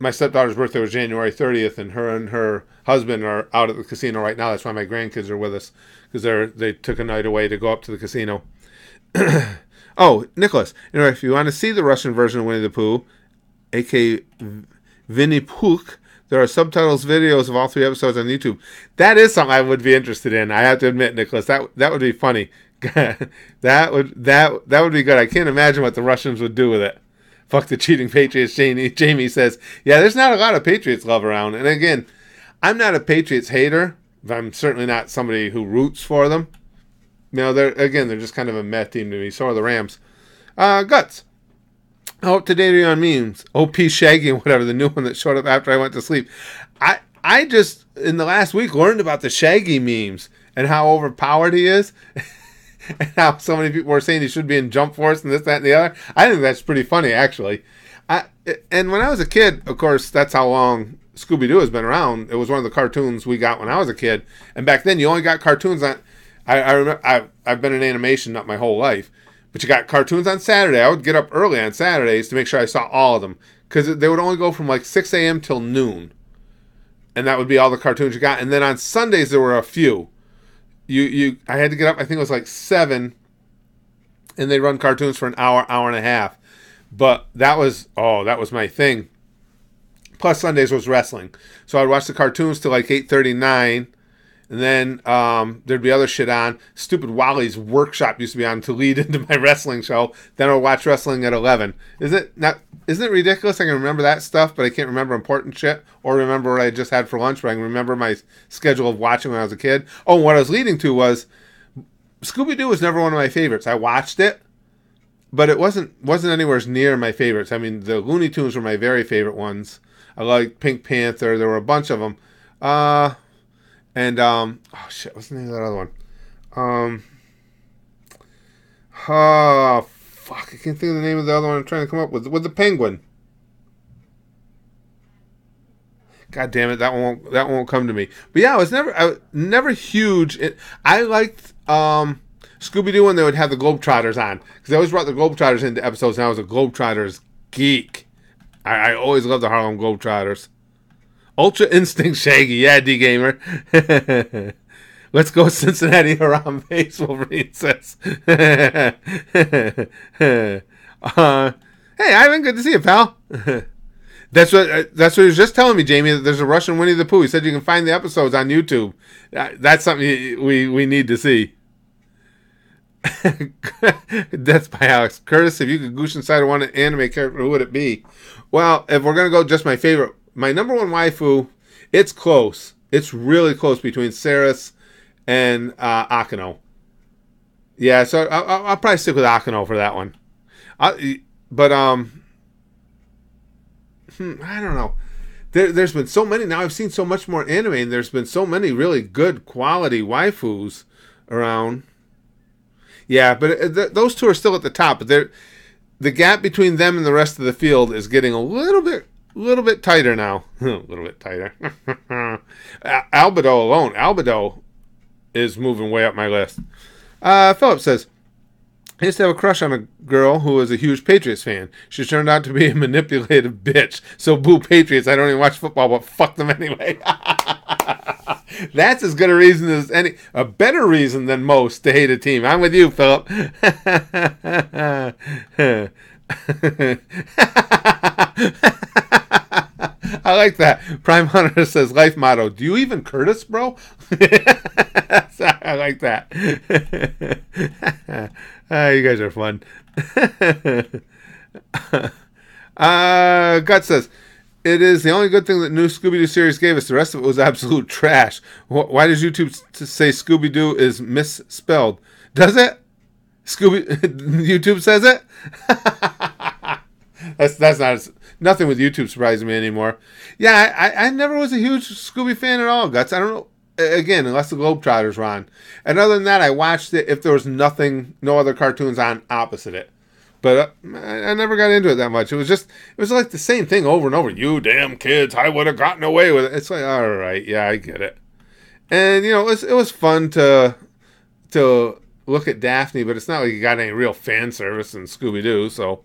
my stepdaughter's birthday was January 30th, and her husband are out at the casino right now. That's why my grandkids are with us, because they took a night away to go up to the casino. Oh, Nicholas, if you want to see the Russian version of Winnie the Pooh, aka Vinny Pooh, there are subtitles videos of all 3 episodes on YouTube. That is something I would be interested in. I have to admit, Nicholas, that would be funny. that would be good. I can't imagine what the Russians would do with it. Fuck the cheating Patriots. Jamie says, yeah, there's not a lot of Patriots love around. And again, I'm not a Patriots hater. I'm certainly not somebody who roots for them. They're just kind of a meh team to me. So are the Rams. Guts. How up to date are you on memes? OP Shaggy and whatever, the new one that showed up after I went to sleep. I just, in the last week, learned about the Shaggy memes and how overpowered he is. And how so many people were saying he should be in Jump Force and this, that, and the other. I think that's pretty funny, actually. And when I was a kid, of course, that's how long Scooby-Doo has been around. It was one of the cartoons we got when I was a kid. And back then, you only got cartoons on... I remember, I've been in animation not my whole life. But you got cartoons on Saturday. I would get up early on Saturdays to make sure I saw all of them. Because they would only go from like 6 a.m. till noon. And that would be all the cartoons you got. And then on Sundays, there were a few. I had to get up, I think it was like 7, and they'd run cartoons for an hour and a half. But that was my thing. Plus Sundays was wrestling. So I'd watch the cartoons till like 8:39, and then there'd be other shit on. Stupid Wally's Workshop used to be on to lead into my wrestling show. Then I'd watch wrestling at 11. Isn't it ridiculous? I can remember that stuff, but I can't remember important shit or remember what I just had for lunch, but I can remember my schedule of watching when I was a kid. Oh, and what I was leading to was Scooby-Doo was never one of my favorites. I watched it, but it wasn't anywhere near my favorites. I mean, the Looney Tunes were my very favorite ones. I liked Pink Panther. There were a bunch of them. Oh shit, what's the name of that other one? Oh fuck, I can't think of the name of the other one I'm trying to come up with the penguin. God damn it, that won't come to me. But yeah, I was never huge. I liked Scooby-Doo when they would have the Globetrotters on, because they always brought the Globetrotters into episodes, and I was a Globetrotters geek. I always loved the Harlem Globetrotters. Ultra Instinct Shaggy, yeah, D-Gamer. Let's go Cincinnati around base, Wolverine says. Hey, Ivan, good to see you, pal. That's what he was just telling me, Jamie, that there's a Russian Winnie the Pooh. He said you can find the episodes on YouTube. That's something we need to see. That's by Alex Curtis. If you could goosh inside of one anime character, who would it be? Well, if we're going to go just my favorite, my number one waifu, it's close. It's really close between Saris and Akeno. Yeah, so I'll probably stick with Akeno for that one. I don't know. There's been so many. Now I've seen so much more anime, and there's been so many really good quality waifus around. Yeah, but those two are still at the top. But the gap between them and the rest of the field is getting a little bit tighter now. A little bit tighter. Albedo is moving way up my list. Philip says, I used to have a crush on a girl who was a huge Patriots fan. She turned out to be a manipulative bitch. So boo Patriots. I don't even watch football, but fuck them anyway. That's as good a reason as a better reason than most to hate a team. I'm with you, Philip. I like that. Prime Hunter says, life motto, do you even Curtis, bro? I like that. You guys are fun. Gut says, it is the only good thing that new Scooby-Doo series gave us. The rest of it was absolute trash. Why does YouTube say Scooby-Doo is misspelled? Does it? YouTube says it? That's not nothing with YouTube surprising me anymore. Yeah, I never was a huge Scooby fan at all, Guts. I don't know. Again, unless the Globetrotters were on. And other than that, I watched it if there was no other cartoons on opposite it. But I never got into it that much. It was like the same thing over and over. You damn kids, I would have gotten away with it. It's like, all right, yeah, I get it. And, it was fun to look at Daphne, but it's not like you got any real fan service in Scooby-Doo, so...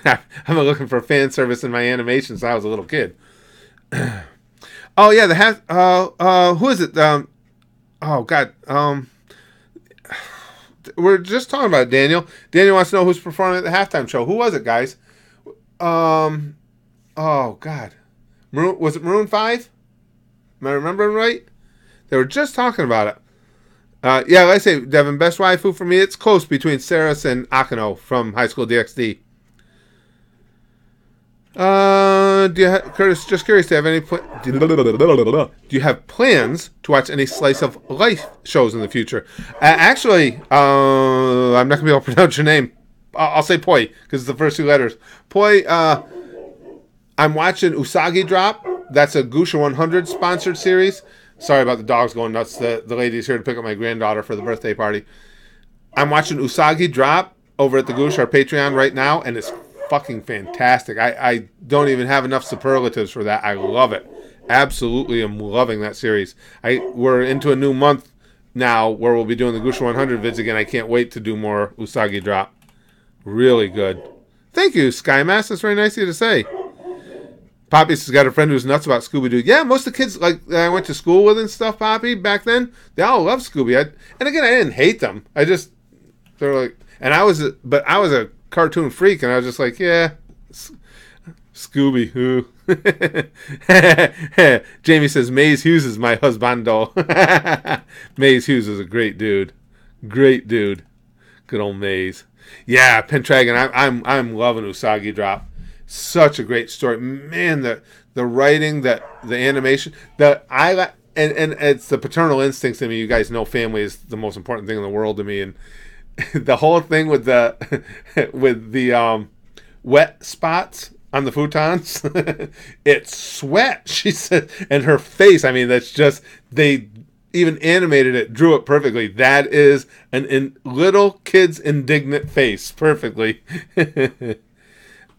I've been looking for fan service in my animation since I was a little kid. Oh yeah, who is it? Oh God. We're just talking about it, Daniel. Daniel wants to know who's performing at the halftime show. Who was it, guys? Oh God. Was it Maroon 5? Am I remembering right? They were just talking about it. Yeah, like I say, Devin, best waifu for me, it's close between Saris and Akano from High School DxD. Curtis, just curious, do you have plans to watch any slice of life shows in the future? Actually, I'm not going to be able to pronounce your name. I'll say Poi, because it's the first two letters. Poi, I'm watching Usagi Drop. That's a Gusha 100 sponsored series. Sorry about the dogs going nuts. The lady's here to pick up my granddaughter for the birthday party. I'm watching Usagi Drop over at the Goosh, our Patreon, right now, and it's fucking fantastic. I don't even have enough superlatives for that. I love it. Absolutely am loving that series. We're into a new month now where we'll be doing the Gusha 100 vids again. I can't wait to do more Usagi Drop. Really good. Thank you, Skymass. That's very nice of you to say. Poppy's has got a friend who's nuts about Scooby-Doo. Yeah, most of the kids like that I went to school with and stuff, Poppy, back then, they all loved Scooby. And again, I didn't hate them. They're like, and I was a cartoon freak, and I was just like, yeah, Scooby, who? Jamie says, Maze Hughes is my husbando. Maze Hughes is a great dude. Great dude. Good old Maze. Yeah, Pentragon, I'm loving Usagi Drop. Such a great story, man. The writing, the animation, and it's the paternal instincts in me. You guys know family is the most important thing in the world to me, and the whole thing with the wet spots on the futons, it's sweat. She said, and her face. I mean, that's just they even animated it, drew it perfectly. That is an little kid's indignant face, perfectly.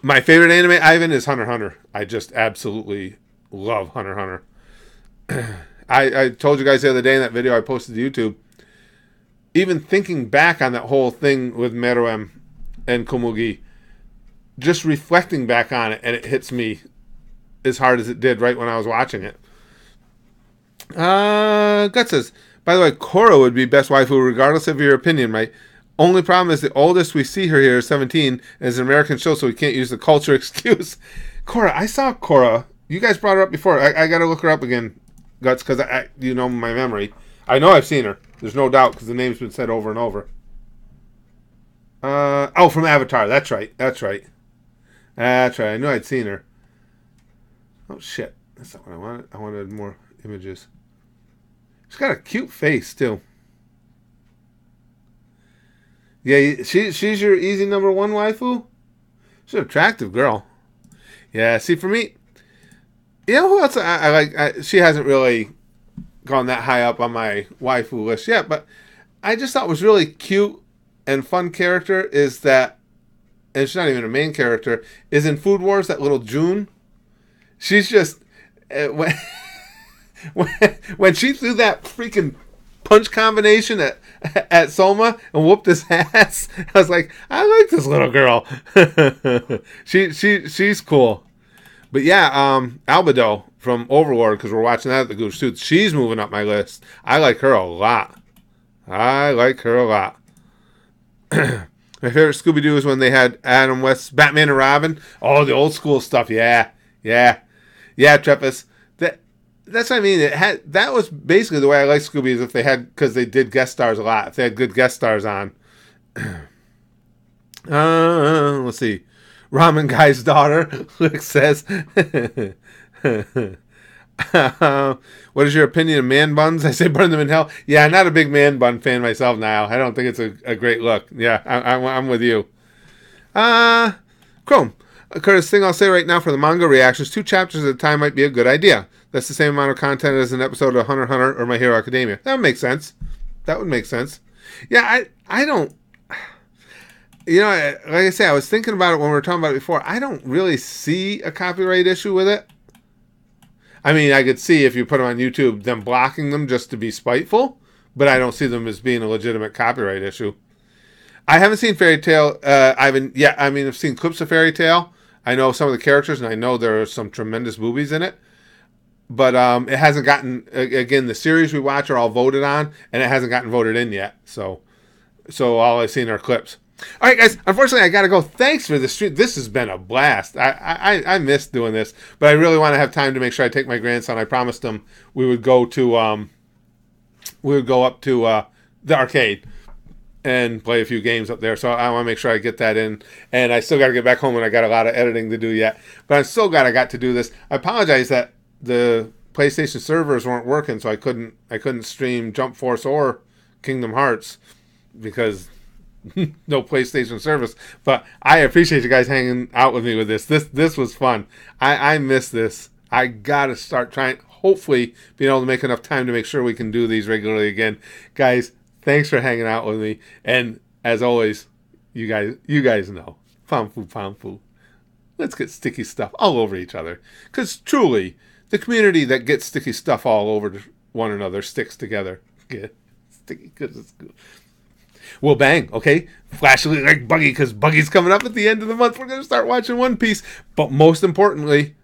My favorite anime, Ivan, is Hunter x Hunter. I just absolutely love Hunter x Hunter. I told you guys the other day in that video I posted to YouTube, even thinking back on that whole thing with Meruem and Komugi, just reflecting back on it, and it hits me as hard as it did right when I was watching it. Gut says, by the way, Korra would be best waifu regardless of your opinion, right? Only problem is the oldest we see her here is 17, and it's an American show, so we can't use the culture excuse. Korra, I saw Korra. You guys brought her up before. I got to look her up again, Guts, because you know my memory. I know I've seen her. There's no doubt, because the name's been said over and over. From Avatar. That's right. I knew I'd seen her. Oh, shit. That's not what I wanted. I wanted more images. She's got a cute face, too. Yeah, she's your easy number one waifu? She's an attractive girl. Yeah, see, for me, you know who else I like? She hasn't really gone that high up on my waifu list yet, but I just thought was really cute and fun character is that, and she's not even a main character, is in Food Wars, that little June. She's just, when she threw that freaking punch combination at Soma and whooped his ass, I was like, I like this little girl. She's cool. But yeah, Albedo from Overlord, because we're watching that at the Goose too. She's moving up my list. I like her a lot. My favorite Scooby-Doo is when they had Adam West's Batman and Robin. Oh, the old school stuff. Yeah, Treppus. That's what I mean. That was basically the way I like Scooby, is if they had, because they did guest stars a lot. If they had good guest stars on. Let's see. Ramen Guy's daughter, Luke says. What is your opinion of man buns? I say burn them in hell. Yeah, I'm not a big man bun fan myself now. I don't think it's a great look. Yeah, I'm with you. Chrome. Curtis, thing I'll say right now for the manga reactions, 2 chapters at a time might be a good idea. That's the same amount of content as an episode of Hunter x Hunter or My Hero Academia. That would make sense. Yeah, I don't... You know, like I say, I was thinking about it when we were talking about it before. I don't really see a copyright issue with it. I mean, I could see if you put them on YouTube, them blocking them just to be spiteful, but I don't see them as being a legitimate copyright issue. I haven't seen Fairy Tale. I haven't. Yeah, I mean, I've seen clips of Fairy Tale. I know some of the characters, and I know there are some tremendous movies in it. But it hasn't gotten. Again, the series we watch are all voted on, and it hasn't gotten voted in yet. So all I've seen are clips. All right, guys. Unfortunately, I got to go. Thanks for the stream. This has been a blast. I missed doing this, but I really want to have time to make sure I take my grandson. I promised him we would go to up to the arcade and play a few games up there. So I want to make sure I get that in. And I still got to get back home, and I got a lot of editing to do yet. But I'm so glad I got to do this. I apologize that the PlayStation servers weren't working, so I couldn't stream Jump Force or Kingdom Hearts because no PlayStation service. But I appreciate you guys hanging out with me with this. This was fun. I miss this. I gotta start trying. Hopefully, being able to make enough time to make sure we can do these regularly again, guys. Thanks for hanging out with me. And as always, you guys know, pound foo. Let's get sticky stuff all over each other. Because truly, the community that gets sticky stuff all over one another sticks together. Get sticky because it's good. Well, bang, okay? Flashily like Buggy, because Buggy's coming up at the end of the month. We're going to start watching One Piece. But most importantly,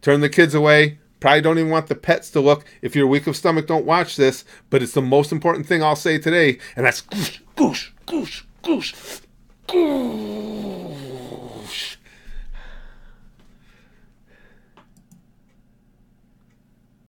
turn the kids away. Probably don't even want the pets to look. If you're weak of stomach, don't watch this. But it's the most important thing I'll say today, and that's goosh, goosh, goosh, goosh, goosh.